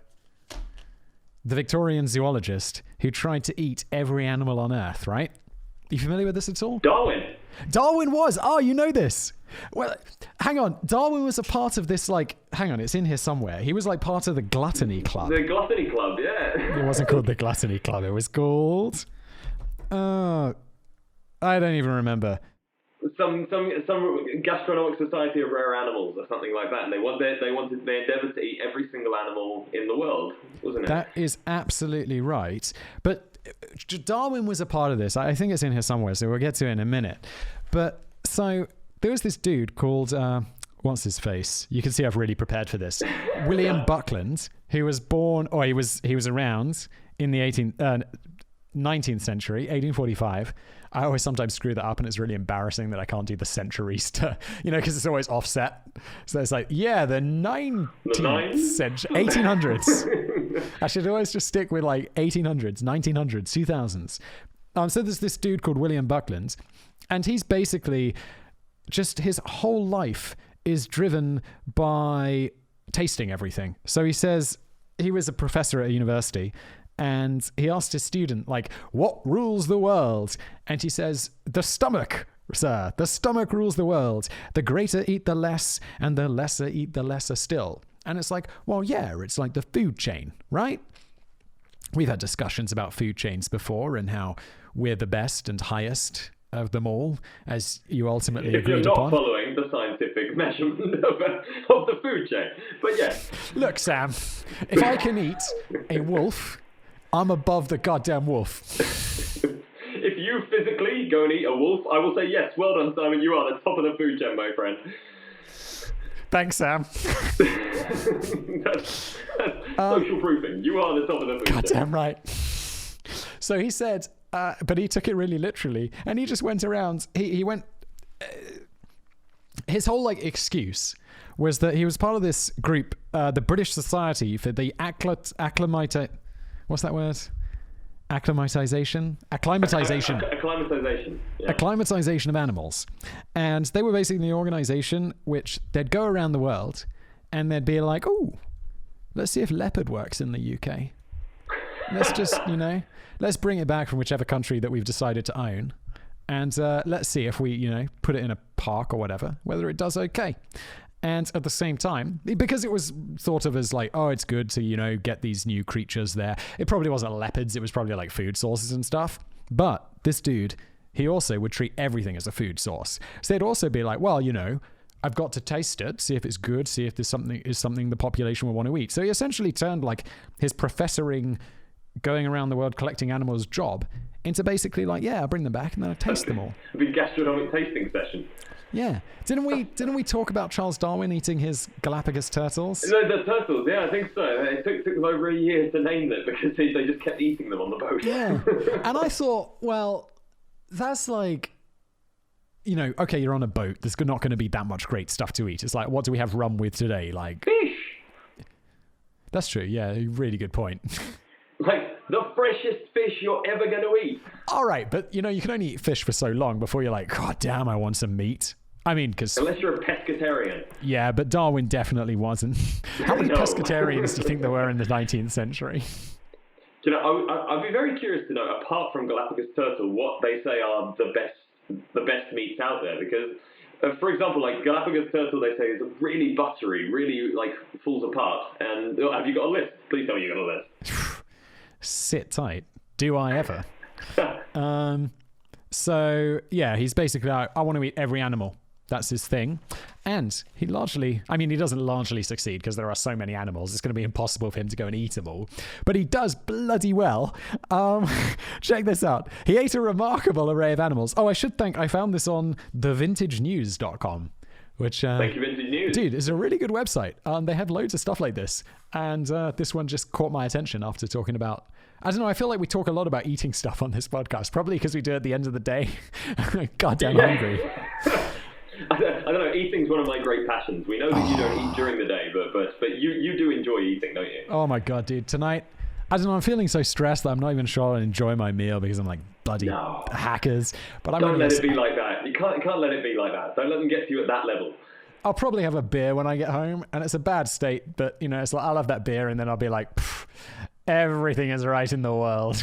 Victorian zoologist who tried to eat every animal on Earth. Right? Are you familiar with this at all? Darwin was. Oh, you know this. Well, hang on. Darwin was a part of this, like, hang on, it's in here somewhere. He was, like, part of the Gluttony Club. The Gluttony Club, yeah. It wasn't called the Gluttony Club. It was called... I don't even remember. Some gastronomic society of rare animals or something like that. And they endeavoured to eat every single animal in the world, wasn't it? That is absolutely right. But Darwin was a part of this. I think it's in here somewhere, so we'll get to it in a minute. But so there was this dude called what's his face? You can see I've really prepared for this. William Buckland, who was born, or he was around in the 19th century, 1845. I always sometimes screw that up, and it's really embarrassing that I can't do the centuries to, because it's always offset. So it's like, the 19th century, 1800s. I should always just stick with, like, 1800s, 1900s, 2000s. So there's this dude called William Buckland, and he's basically just, his whole life is driven by tasting everything. So he says he was a professor at a university, and he asked his student, like, what rules the world? And he says, the stomach, sir. The stomach rules the world. The greater eat the less, and the lesser eat the lesser still. And it's like, well, yeah, it's like the food chain, right? We've had discussions about food chains before and how we're the best and highest of them all, as you ultimately agreed upon. If you're not following the scientific measurement of the food chain. But yes. Look, Sam, if I can eat a wolf, I'm above the goddamn wolf. If you physically go and eat a wolf, I will say, yes, well done, Simon, you are the top of the food chain, my friend. Thanks, Sam. that's social proofing. You are the top of the food chain. Goddamn right. So he said, but he took it really literally, and he just went around, he went, his whole, like, excuse was that he was part of this group, the British Society for the Acclimate... What's that word? acclimatization. Yeah. Acclimatization of animals. And they were basically the organization which they'd go around the world and they'd be like, oh, let's see if leopard works in the UK. Let's just, let's bring it back from whichever country that we've decided to own. And let's see if we, put it in a park or whatever, whether it does okay. And at the same time, because it was thought of as like, oh, it's good to, get these new creatures there. It probably wasn't leopards. It was probably like food sources and stuff. But this dude, he also would treat everything as a food source. So they'd also be like, well, I've got to taste it, see if it's good, see if there's something the population will want to eat. So he essentially turned like his professoring, going around the world collecting animals job into basically like, yeah, I'll bring them back and then I taste them all. A big gastronomic tasting session. Yeah. Didn't we talk about Charles Darwin eating his Galapagos turtles? No, the turtles, yeah, I think so. It took them over a year to name them because they just kept eating them on the boat. Yeah. And I thought, well, that's like, okay, you're on a boat. There's not going to be that much great stuff to eat. It's like, what do we have rum with today? Like fish. That's true. Yeah, really good point. Like the freshest fish you're ever going to eat. All right, but you can only eat fish for so long before you're like, God damn, I want some meat. I mean, because... Unless you're a pescatarian. Yeah, but Darwin definitely wasn't. How many pescatarians do you think there were in the 19th century? I'd be very curious to know, apart from Galapagos turtle, what they say are the best meats out there. Because, for example, like Galapagos turtle, they say is really buttery, really like falls apart. And have you got a list? Please tell me you got a list. Sit tight. Do I ever? So, yeah, he's basically like, I want to eat every animal. That's his thing. And he doesn't largely succeed because there are so many animals. It's going to be impossible for him to go and eat them all. But he does bloody well. Check this out. He ate a remarkable array of animals. Oh, I found this on thevintagenews.com. Which, thank you, Vintage News. Dude, it's a really good website. They have loads of stuff like this. And this one just caught my attention after talking about... I don't know, I feel like we talk a lot about eating stuff on this podcast. Probably because we do it at the end of the day. I'm goddamn hungry. I don't know, eating's one of my great passions. We know that you don't eat during the day, but you do enjoy eating, don't you? Oh my God, dude. Tonight, I don't know, I'm feeling so stressed that I'm not even sure I'll enjoy my meal because I'm like bloody hackers. But don't let it be like that. You can't let it be like that. Don't let them get to you at that level. I'll probably have a beer when I get home, and it's a bad state, but it's like I'll have that beer and then I'll be like, everything is right in the world.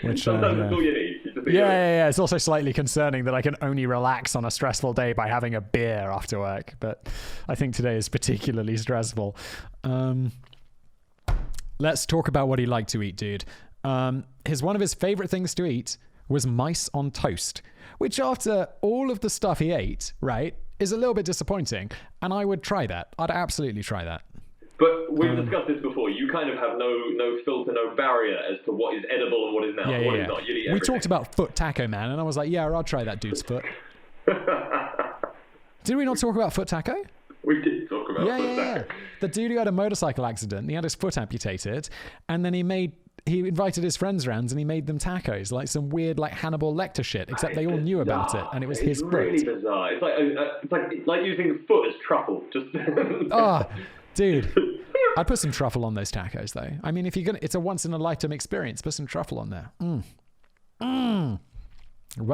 Which, sometimes that's all you need. Yeah. It's also slightly concerning that I can only relax on a stressful day by having a beer after work. But I think today is particularly stressful. Let's talk about what he liked to eat, dude. One of his favorite things to eat was mice on toast, which after all of the stuff he ate, right, is a little bit disappointing. And I would try that. I'd absolutely try that. But we've discussed this before. You kind of have no filter, no barrier as to what is edible and what is not. What is not. You eat everything. We talked about foot taco, man, and I was like, yeah, I'll try that dude's foot. Did we not talk about foot taco? We did talk about foot taco. The dude who had a motorcycle accident, he had his foot amputated, and then he invited his friends around and he made them tacos, like some weird like Hannibal Lecter shit, except they all knew about it, and it was his foot. It's really bizarre. It's like using foot as truffle. Just dude, I'd put some truffle on those tacos, though. I mean, if you're it's a once-in-a-lifetime experience. Put some truffle on there. Run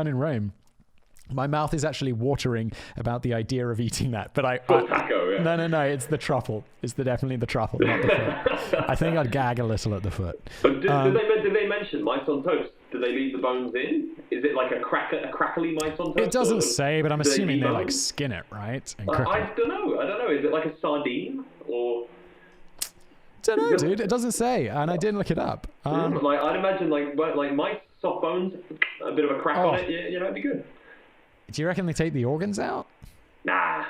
in Rome. My mouth is actually watering about the idea of eating that, but taco, yeah. No. It's the truffle. It's definitely the truffle, not the foot. I think I'd gag a little at the foot. But did they mention mice on toast? Do they leave the bones in? Is it like a crackly mice on toast? It doesn't say, but I'm assuming they like skin it, right? And cook I don't know. Is it like a sardine or? Don't know, dude. It doesn't say, and I didn't look it up. I'd imagine like mice, soft bones, a bit of a crack on it. Yeah, it'd be good. Do you reckon they take the organs out? Nah.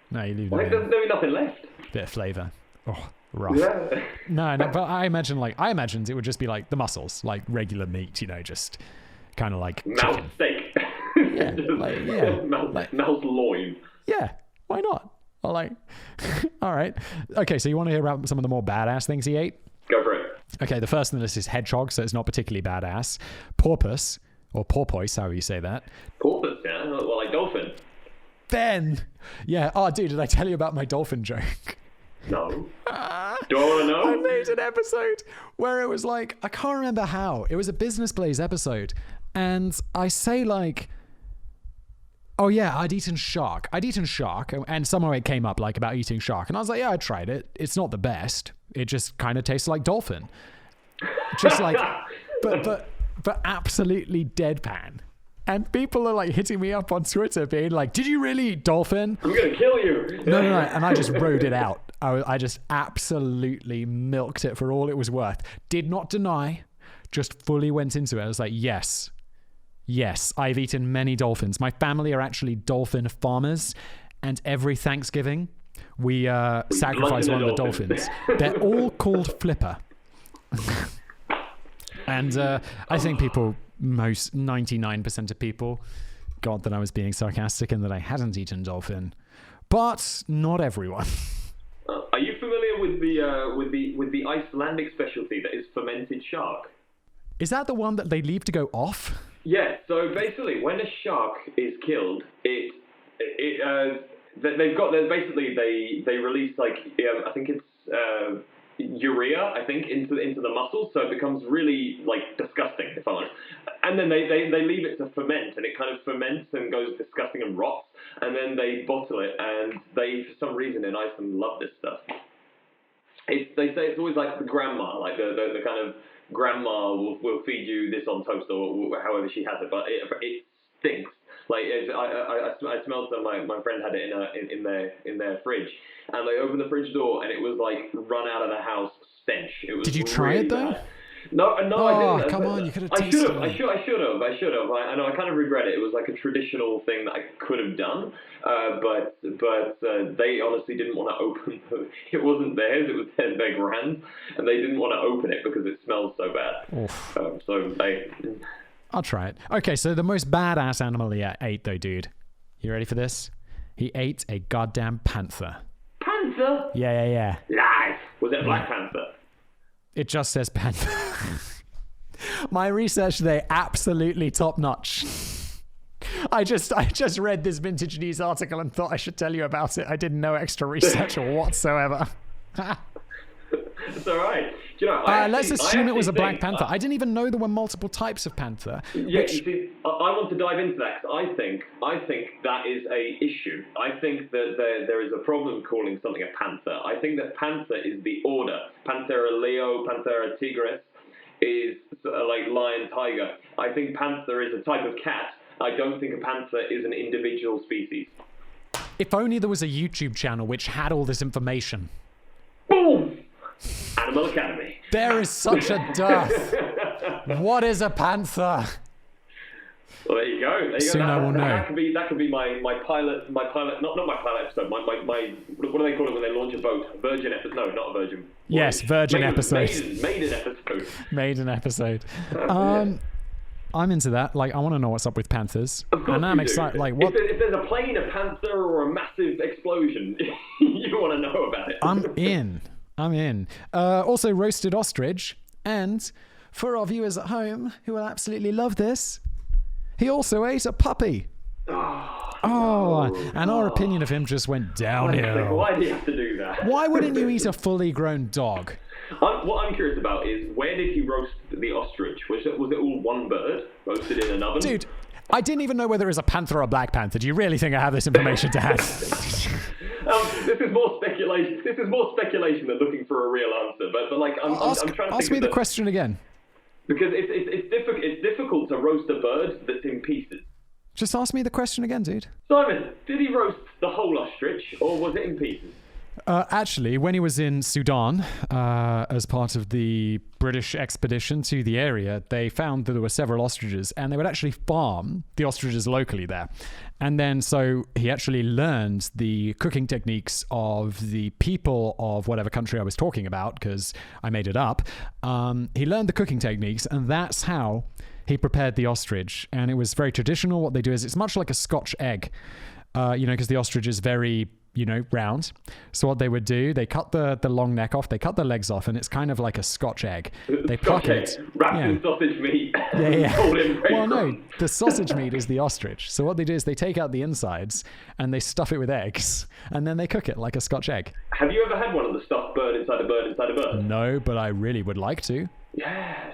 No, you leave them in. There's nothing left. Bit of flavour. Oh, rough. Yeah. No, but I imagined it would just be like the muscles, like regular meat, just kind of like mouse chicken. Steak. Yeah, mouse loin. Yeah, why not? All right. Okay, so you want to hear about some of the more badass things he ate? Go for it. Okay, the first on the list is hedgehog, so it's not particularly badass. Porpoise, or porpoise, however you say that. Porpoise, yeah? Well, like dolphin. Ben! Yeah, oh, dude, did I tell you about my dolphin joke? No. Do I want to know? I made made an episode where it was like, I can't remember how. It was a Business Blaze episode. And I say like, oh yeah, I'd eaten shark. And somehow it came up like about eating shark. And I was like, yeah, I tried it. It's not the best. It just kind of tastes like dolphin. Just like, but absolutely deadpan. And people are like hitting me up on Twitter being like, did you really eat dolphin? I'm going to kill you. No. And I just rode it out. I just absolutely milked it for all it was worth. Did not deny, just fully went into it. I was like, yes, I've eaten many dolphins. My family are actually dolphin farmers. And every Thanksgiving, we sacrifice one of the dolphins. They're all called Flipper. And I think most 99% of people got that I was being sarcastic and that I hadn't eaten dolphin, but not everyone. Are you familiar with the Icelandic specialty that is fermented shark? Is that the one that they leave to go off? Yeah. So basically, when a shark is killed, they release like I think it's urea, I think, into the muscles, so it becomes really like disgusting, if I'm honest. And then they leave it to ferment, and it kind of ferments and goes disgusting and rots, and then they bottle it, and they, for some reason in Iceland, love this stuff. They say it's always like the grandma, like the kind of grandma will feed you this on toast or however she has it, but it stinks. Like I smelled some. My friend had it in their fridge, and they opened the fridge door, and it was like run out of the house stench. It was. Did you try it though? Bad. No, I didn't. Come on, you could have tasted it. I should have. I know. I kind of regret it. It was like a traditional thing that I could have done, but they honestly didn't want to open. It wasn't theirs. It was their grand, and they didn't want to open it because it smells so bad. So they. I'll try it. Okay, so the most badass animal he ate, though, dude. You ready for this? He ate a goddamn panther. Panther? Yeah. Lies. Was it a Black Panther? It just says panther. My research today, absolutely top notch. I just read this Vintage News article and thought I should tell you about it. I did no extra research whatsoever. It's all right. Do you know, let's assume it was a Black Panther. I didn't even know there were multiple types of panther. Yeah, you see, I want to dive into that because I think that is a issue. I think that there is a problem calling something a panther. I think that panther is the order. Panthera leo, Panthera tigris is like lion, tiger. I think panther is a type of cat. I don't think a panther is an individual species. If only there was a YouTube channel which had all this information. Boom! Animal Academy. There is such a dearth. What is a panther? Well, there you go. Soon I will know. That could be my pilot. Not my pilot episode. My what do they call it when they launch a boat? Virgin episode? No, not a virgin. Yes, virgin episode. Maiden episode. Maiden episode. I'm into that. Like, I want to know what's up with panthers. Of course, and I'm excited. Like, what? If there's a plane, a panther, or a massive explosion, you want to know about it. I'm in. Also, roasted ostrich. And for our viewers at home who will absolutely love this, he also ate a puppy. And our opinion of him just went downhill. Why do you have to do that? Why wouldn't you eat a fully grown dog? What I'm curious about is, where did he roast the ostrich? Was it all one bird roasted in an oven? Dude, I didn't even know whether it was a panther or a black panther. Do you really think I have this information to hand? This is more speculation. This is more speculation than looking for a real answer. But like, I'm trying to think. Ask me the question again. Because it's difficult to roast a bird that's in pieces. Just ask me the question again, dude. Simon, did he roast the whole ostrich, or was it in pieces? Actually, when he was in Sudan, as part of the British expedition to the area, they found that there were several ostriches, and they would actually farm the ostriches locally there. And then so he actually learned the cooking techniques of the people of whatever country I was talking about, because I made it up. He learned the cooking techniques, and that's how he prepared the ostrich. And it was very traditional. What they do is it's much like a Scotch egg, because the ostrich is very... round. So what they would do, they cut the long neck off, they cut the legs off, and it's kind of like a Scotch egg. They pluck it. Wrapped in sausage meat. Yeah. Well, no, the sausage meat is the ostrich. So what they do is they take out the insides and they stuff it with eggs, and then they cook it like a Scotch egg. Have you ever had one of the stuffed bird bird inside a bird inside a bird? No, but I really would like to. Yeah.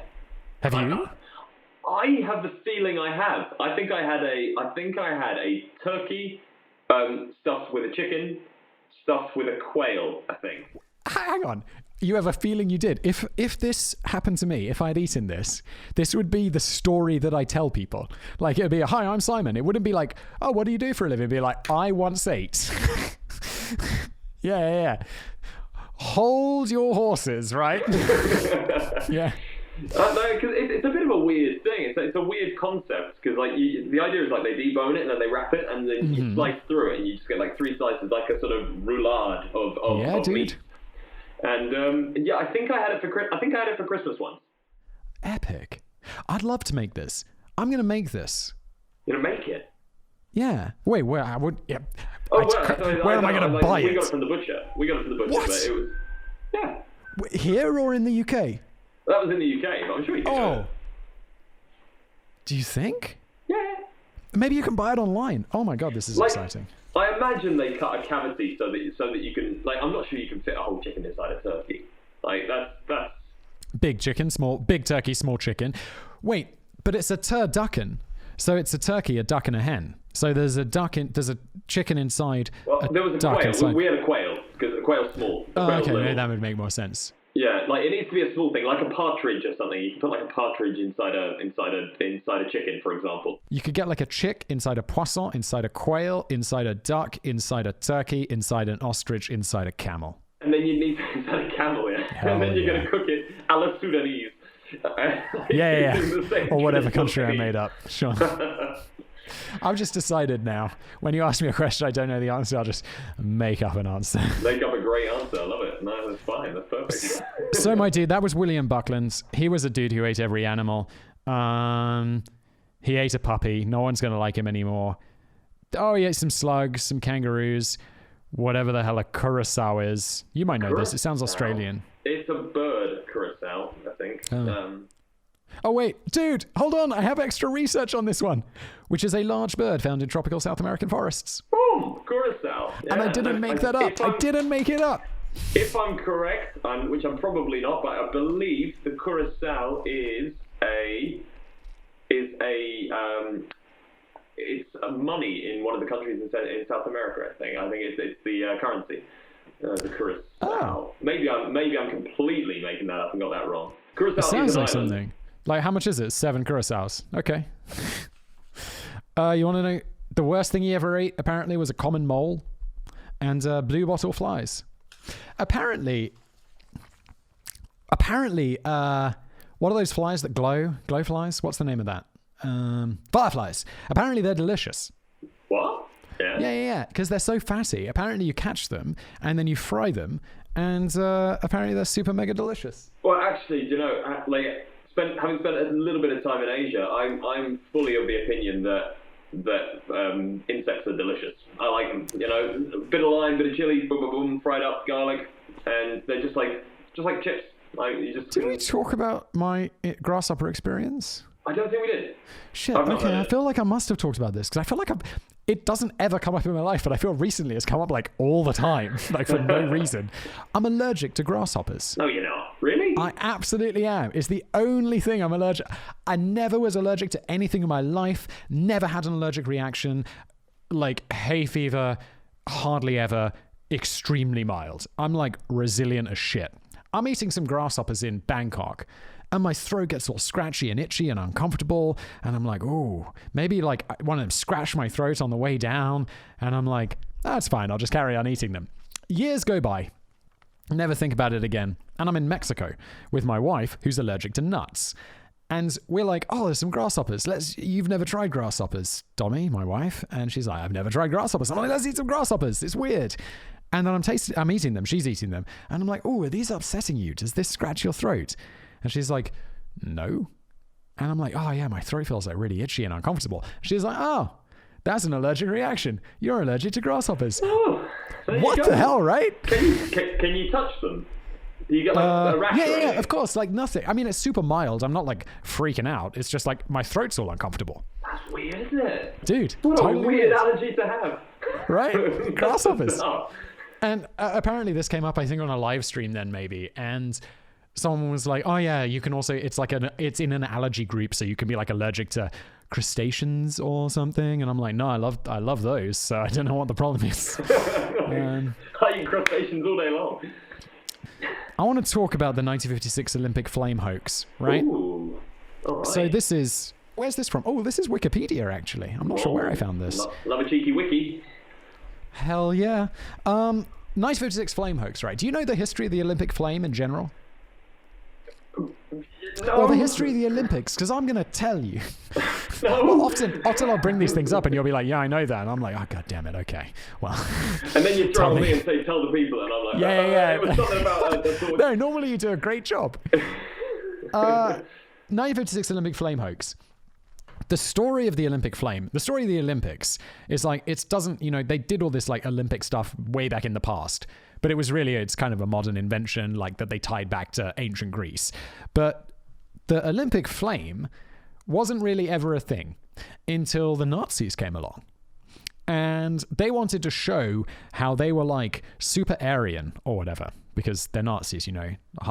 Have you? I have the feeling I have. I think I had a turkey stuffed with a chicken, stuffed with a quail, I think. Hang on. You have a feeling you did. If this happened to me, if I'd eaten this would be the story that I tell people. Like, it'd be, hi, I'm Simon. It wouldn't be like, oh, what do you do for a living? It'd be like, I once ate. Yeah. Hold your horses, right? Yeah. No, because it's a bit of a weird thing. It's a weird concept because like the idea is like they debone it and then they wrap it and then you slice through it and you just get like 3 slices, like a sort of roulade of meat. And I think I had it for Christmas once. Epic. I'd love to make this. I'm gonna make this. You're gonna make it? Yeah. Wait, where I would? Yeah. Where am I gonna buy it? We got it from the butcher. What? But it was, yeah. Here or in the UK? That was in the UK, but I'm sure you can do it. Do you think? Yeah. Maybe you can buy it online. Oh my god, this is exciting. I imagine they cut a cavity so that you can, like, I'm not sure you can fit a whole chicken inside a turkey. Like, that's... Big chicken, big turkey, small chicken. Wait, but it's a turducken. So it's a turkey, a duck, and a hen. So there's a chicken inside. Well, there was a quail. Inside. We had a quail because the quail's small. Okay, maybe that would make more sense. Yeah, like it needs to be a small thing, like a partridge or something. You can put like a partridge inside a chicken, for example. You could get like a chick inside a poisson, inside a quail, inside a duck, inside a turkey, inside an ostrich, inside a camel. And then you need inside a camel, yeah. And then you're going to cook it a la Sudanese. Yeah. Or whatever country I made up. Sure. I've just decided now, when you ask me a question I don't know the answer, I'll just make up an answer. Make up a great answer. I love it. No, that's fine. That's perfect. So my dude, that was William Buckland. He was a dude who ate every animal. He ate a puppy. No one's going to like him anymore. Oh, he ate some slugs, some kangaroos, whatever the hell a curacao is. You might know this. It sounds Australian. It's a bird, curacao, I think. Oh, wait, dude, hold on. I have extra research on this one, which is a large bird found in tropical South American forests. Oh, curacao. Yeah, and I didn't make that up. I didn't make it up. If I'm correct, which I'm probably not, but I believe the curacao is it's a money in one of the countries in South America. I think it's the currency, the curacao. Oh. Maybe I'm completely making that up and got that wrong. Curacao it sounds like island. Something. Like, how much is it? 7 curaçaos. Okay. You want to know? The worst thing he ever ate, apparently, was a common mole and blue bottle flies. Apparently, what are those flies that glow? Glow flies? What's the name of that? Fireflies. Apparently, they're delicious. What? Yeah. Because they're so fatty. Apparently, you catch them and then you fry them, and apparently they're super mega delicious. Well, actually, you know, having spent a little bit of time in Asia, I'm fully of the opinion that insects are delicious. I like them. You know, a bit of lime, bit of chili, boom, boom, boom, fried up garlic, and they're just like chips. Like Did we talk about my grasshopper experience? I don't think we did. Shit. Okay, I feel like I must have talked about this because I feel like it doesn't ever come up in my life, but I feel recently it's come up like all the time, like for no reason. I'm allergic to grasshoppers. No, you're not. Really? I absolutely am. It's the only thing I'm allergic. I never was allergic to anything in my life. Never had an allergic reaction. Like hay fever, hardly ever. Extremely mild. I'm like resilient as shit. I'm eating some grasshoppers in Bangkok, and my throat gets all scratchy and itchy and uncomfortable. And I'm like, oh, maybe like one of them scratched my throat on the way down. And I'm like, that's fine. I'll just carry on eating them. Years go by. Never think about it again. And I'm in Mexico with my wife, who's allergic to nuts. And we're like, oh, there's some grasshoppers. You've never tried grasshoppers, Dommy, my wife. And she's like, I've never tried grasshoppers. I'm like, let's eat some grasshoppers. It's weird. And then I'm eating them. She's eating them. And I'm like, oh, are these upsetting you? Does this scratch your throat? And she's like, no. And I'm like, oh yeah, my throat feels like really itchy and uncomfortable. She's like, oh, that's an allergic reaction. You're allergic to grasshoppers. Oh, what the hell, right? Can you touch them? Do you get like a rash? Yeah, of course, like nothing. I mean, it's super mild. I'm not like freaking out. It's just like my throat's all uncomfortable. That's weird, isn't it? Dude, what totally a weird allergy to have. Right? Grasshoppers. Oh. And apparently this came up, I think, on a live stream then maybe. And someone was like, oh yeah, you can also, it's it's in an allergy group, so you can be like allergic to crustaceans or something. And I'm like, no, I love those, so I don't know what the problem is. I eat crustaceans all day long. I want to talk about the 1956 Olympic flame hoax, right? Ooh, all right. So this is, where's this from? Oh, this is Wikipedia, actually. I'm not sure where I found this. Love a cheeky wiki. Hell yeah. 1956 flame hoax, right? Do you know the history of the Olympic flame in general? No. Or the history of the Olympics? Because I'm going to tell you. No. Well, often I'll bring these things up and you'll be like, yeah, I know that. And I'm like, oh, God damn it. Okay. Well. And then you throw me and say, tell the people. And I'm like, yeah. It was something about... No, normally you do a great job. 1956 Olympic flame hoax. The story of the Olympic flame, the story of the Olympics is like, it doesn't, they did all this like Olympic stuff way back in the past, but it's kind of a modern invention, like that they tied back to ancient Greece. But the Olympic flame wasn't really ever a thing until the Nazis came along. And they wanted to show how they were like super Aryan or whatever, because they're Nazis,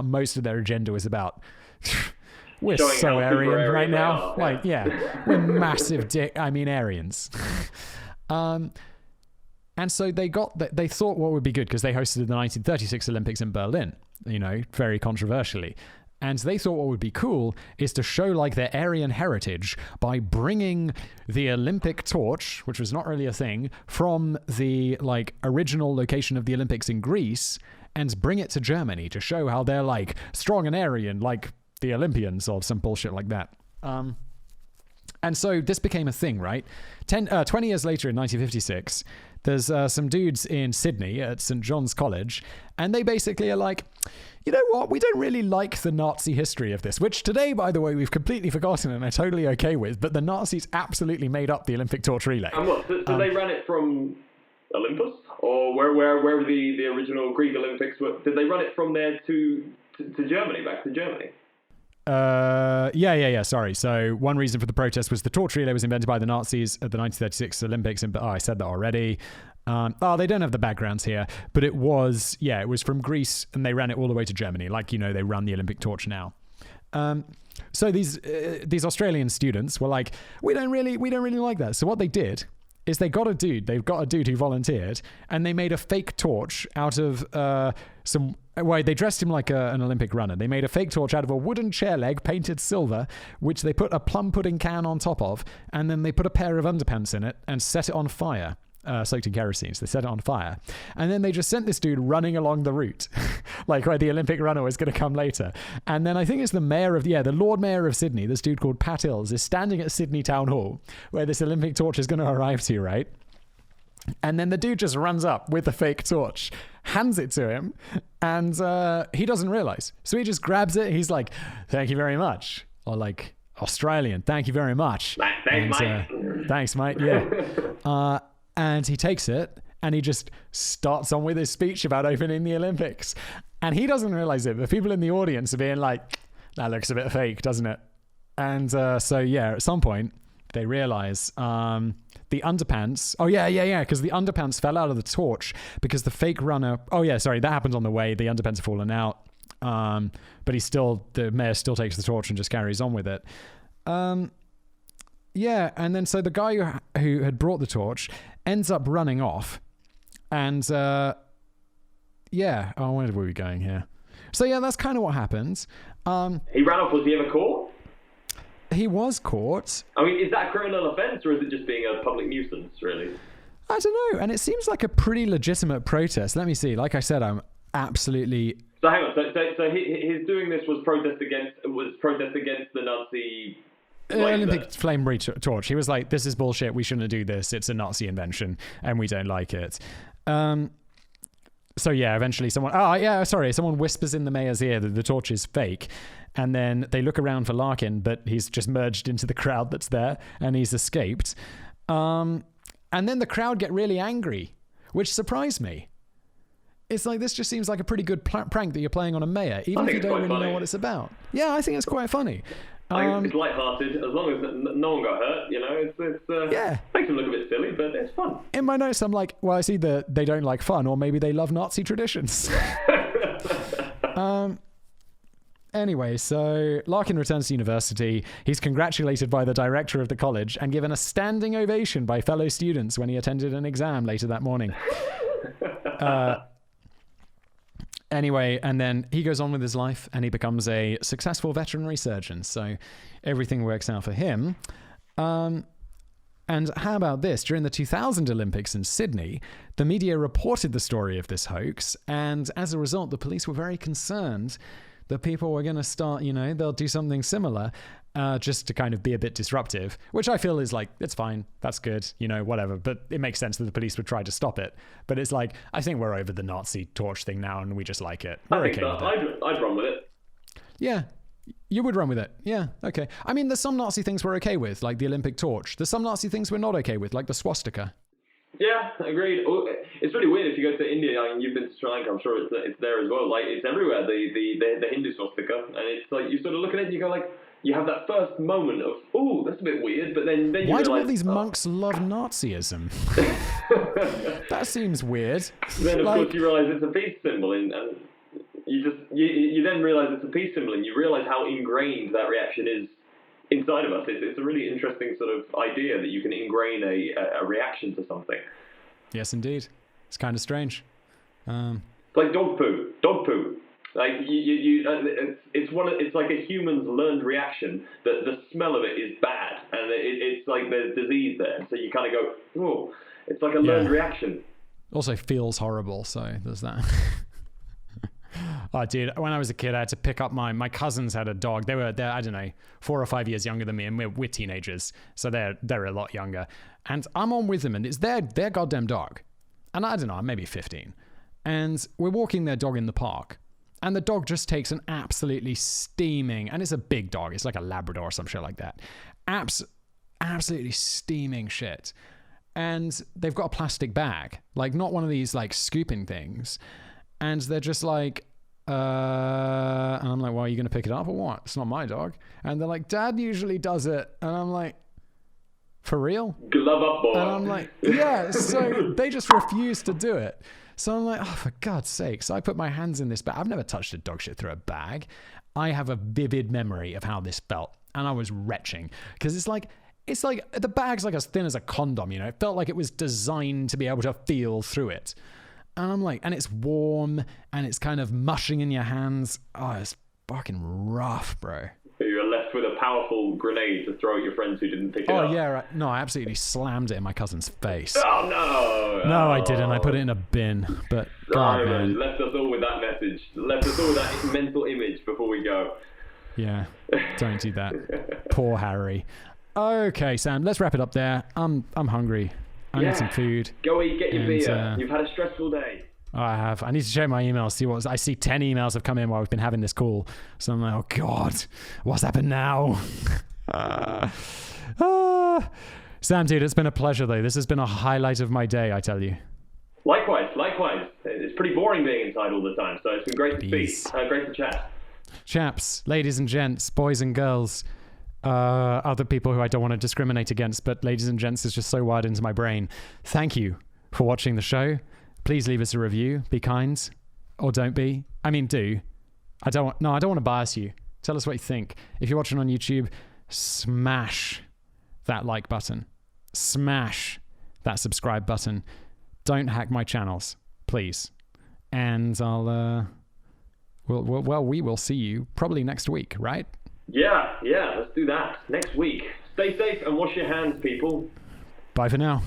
most of their agenda was about... We're so Aryan right now. Like, yeah, we're massive Aryans. And so they thought what would be good, because they hosted the 1936 Olympics in Berlin, very controversially. And they thought what would be cool is to show like their Aryan heritage by bringing the Olympic torch, which was not really a thing, from the like original location of the Olympics in Greece, and bring it to Germany to show how they're like strong and Aryan, like the Olympians or some bullshit like that. And so this became a thing, right? 20 years later in 1956, there's some dudes in Sydney at St. John's College, and they basically are like, you know what? We don't really like the Nazi history of this, which today, by the way, we've completely forgotten and are totally okay with, but the Nazis absolutely made up the Olympic torch relay. And what, so they ran it from Olympus? Or where were the original Greek Olympics? Did they run it from there to Germany, back to Germany? Yeah. Sorry. So one reason for the protest was the torch relay was invented by the Nazis at the 1936 Olympics. I said that already. They don't have the backgrounds here, but it was from Greece, and they ran it all the way to Germany. Like, they run the Olympic torch now. So these Australian students were like, we don't really like that. So what they did is they've got a dude who volunteered, and they made a fake torch out of they dressed him like an Olympic runner. They made a fake torch out of a wooden chair leg painted silver, which they put a plum pudding can on top of, and then they put a pair of underpants in it and set it on fire, soaked in kerosene. So they set it on fire. And then they just sent this dude running along the route, like where the Olympic runner was going to come later. And then I think it's the Lord Mayor of Sydney, this dude called Pat Hills, is standing at Sydney Town Hall, where this Olympic torch is going to arrive to, right? And then the dude just runs up with the fake torch, hands it to him, and he doesn't realize. So he just grabs it. He's like, thank you very much. Or like, Australian, thank you very much. Thanks, mate. Thanks, mate. Yeah. And he takes it, and he just starts on with his speech about opening the Olympics. And he doesn't realize it, but people in the audience are being like, that looks a bit fake, doesn't it? And at some point, they realize the underpants... Oh, yeah, because the underpants fell out of the torch because the fake runner... Oh, yeah, sorry, that happened on the way. The underpants have fallen out. But the mayor still takes the torch and just carries on with it. Yeah, and then so the guy who had brought the torch ends up running off. And, where were we going here? So, yeah, that's kind of what happened. He ran off. Was he ever caught? He was caught. I mean, is that a criminal offence, or is it just being a public nuisance, really? I don't know. And it seems like a pretty legitimate protest. Let me see. Like I said, I'm absolutely... So hang on. So his doing this was protest against the Nazi... Olympic flame torch. He was like, this is bullshit. We shouldn't do this. It's a Nazi invention, and we don't like it. So yeah, eventually someone whispers in the mayor's ear that the torch is fake, and then they look around for Larkin, but he's just merged into the crowd that's there, and he's escaped. And then the crowd get really angry, which surprised me. It's like, this just seems like a pretty good prank that you're playing on a mayor, even if you don't really know what it's about. Yeah, I think it's quite funny. It's lighthearted, as long as no one got hurt, Yeah. Makes them look a bit silly, but it's fun. In my notes, I'm like, well, it's either they don't like fun or maybe they love Nazi traditions. Anyway, so Larkin returns to university. He's congratulated by the director of the college and given a standing ovation by fellow students when he attended an exam later that morning. Anyway, and then he goes on with his life and he becomes a successful veterinary surgeon. So everything works out for him. And how about this? During the 2000 Olympics in Sydney, the media reported the story of this hoax. And as a result, the police were very concerned that people were going to start, they'll do something similar just to kind of be a bit disruptive, which I feel is like, it's fine. That's good, whatever. But it makes sense that the police would try to stop it. But it's like, I think we're over the Nazi torch thing now and we just like it. We're I think okay with it. I'd run with it. Yeah. You would run with it. Yeah, okay. I mean, there's some Nazi things we're okay with, like the Olympic torch. There's some Nazi things we're not okay with, like the swastika. Yeah, agreed. It's really weird if you go to India. I mean, you've been to Sri Lanka. I'm sure it's there as well. Like, it's everywhere. The Hindu swastika, and it's like you sort of look at it and you go like, you have that first moment of, oh, that's a bit weird, but then you why realize, do all these monks love Nazism? That seems weird. Then of course you realize it's a peace symbol, and you then realize it's a peace symbol, and you realize how ingrained that reaction is inside of us. It's a really interesting sort of idea that you can ingrain a reaction to something. Yes, indeed. It's kind of strange. Like dog poo. Like it's like a human's learned reaction that the smell of it is bad, and it's like there's disease there. So you kind of go, oh, it's like a learned reaction. Also feels horrible. So there's that. Oh, dude, when I was a kid, I had to pick up my cousins had a dog. They're I don't know, 4 or 5 years younger than me, and we're teenagers, so they're a lot younger. And I'm on with them, and it's their goddamn dog. And I don't know, I'm maybe 15. And we're walking their dog in the park, and the dog just takes an absolutely steaming, and it's a big dog, it's like a Labrador or some shit like that. Absolutely steaming shit. And they've got a plastic bag, like not one of these like scooping things. And they're just like, and I'm like, well, are you going to pick it up or what? It's not my dog. And they're like, Dad usually does it. And I'm like, for real? Glove up, boy. And I'm like, yeah. So they just refuse to do it. So I'm like, oh, for God's sake. So I put my hands in this bag. I've never touched a dog shit through a bag. I have a vivid memory of how this felt. And I was retching. Because it's like the bag's like as thin as a condom, It felt like it was designed to be able to feel through it. And I'm like, and it's warm, and it's kind of mushing in your hands. Oh, it's fucking rough, bro. You were left with a powerful grenade to throw at your friends who didn't pick it up. Oh, yeah, right. No, I absolutely slammed it in my cousin's face. Oh, no! No, I didn't. I put it in a bin. But, God, man. Left us all with that message. Left us all with that mental image before we go. Yeah, don't do that. Poor Harry. Okay, Sam, let's wrap it up there. I'm hungry. I need some food. Go eat, get your beer. You've had a stressful day. I have. I need to check my emails, see I see 10 emails have come in while we've been having this call. So I'm like, oh God, what's happened now? Sam, dude, it's been a pleasure though. This has been a highlight of my day, I tell you. Likewise. It's pretty boring being inside all the time, so it's been great to speak. Great to chat. Chaps, ladies and gents, boys and girls, other people who I don't want to discriminate against, but ladies and gents is just so wired into my brain. Thank you for watching the show. Please leave us a review. Be kind, or don't be. I mean, do. I don't want to bias you. Tell us what you think. If you're watching on YouTube, smash that like button. Smash that subscribe button. Don't hack my channels, please. And we will see you probably next week, right? Yeah, let's do that. Next week. Stay safe and wash your hands, people. Bye for now.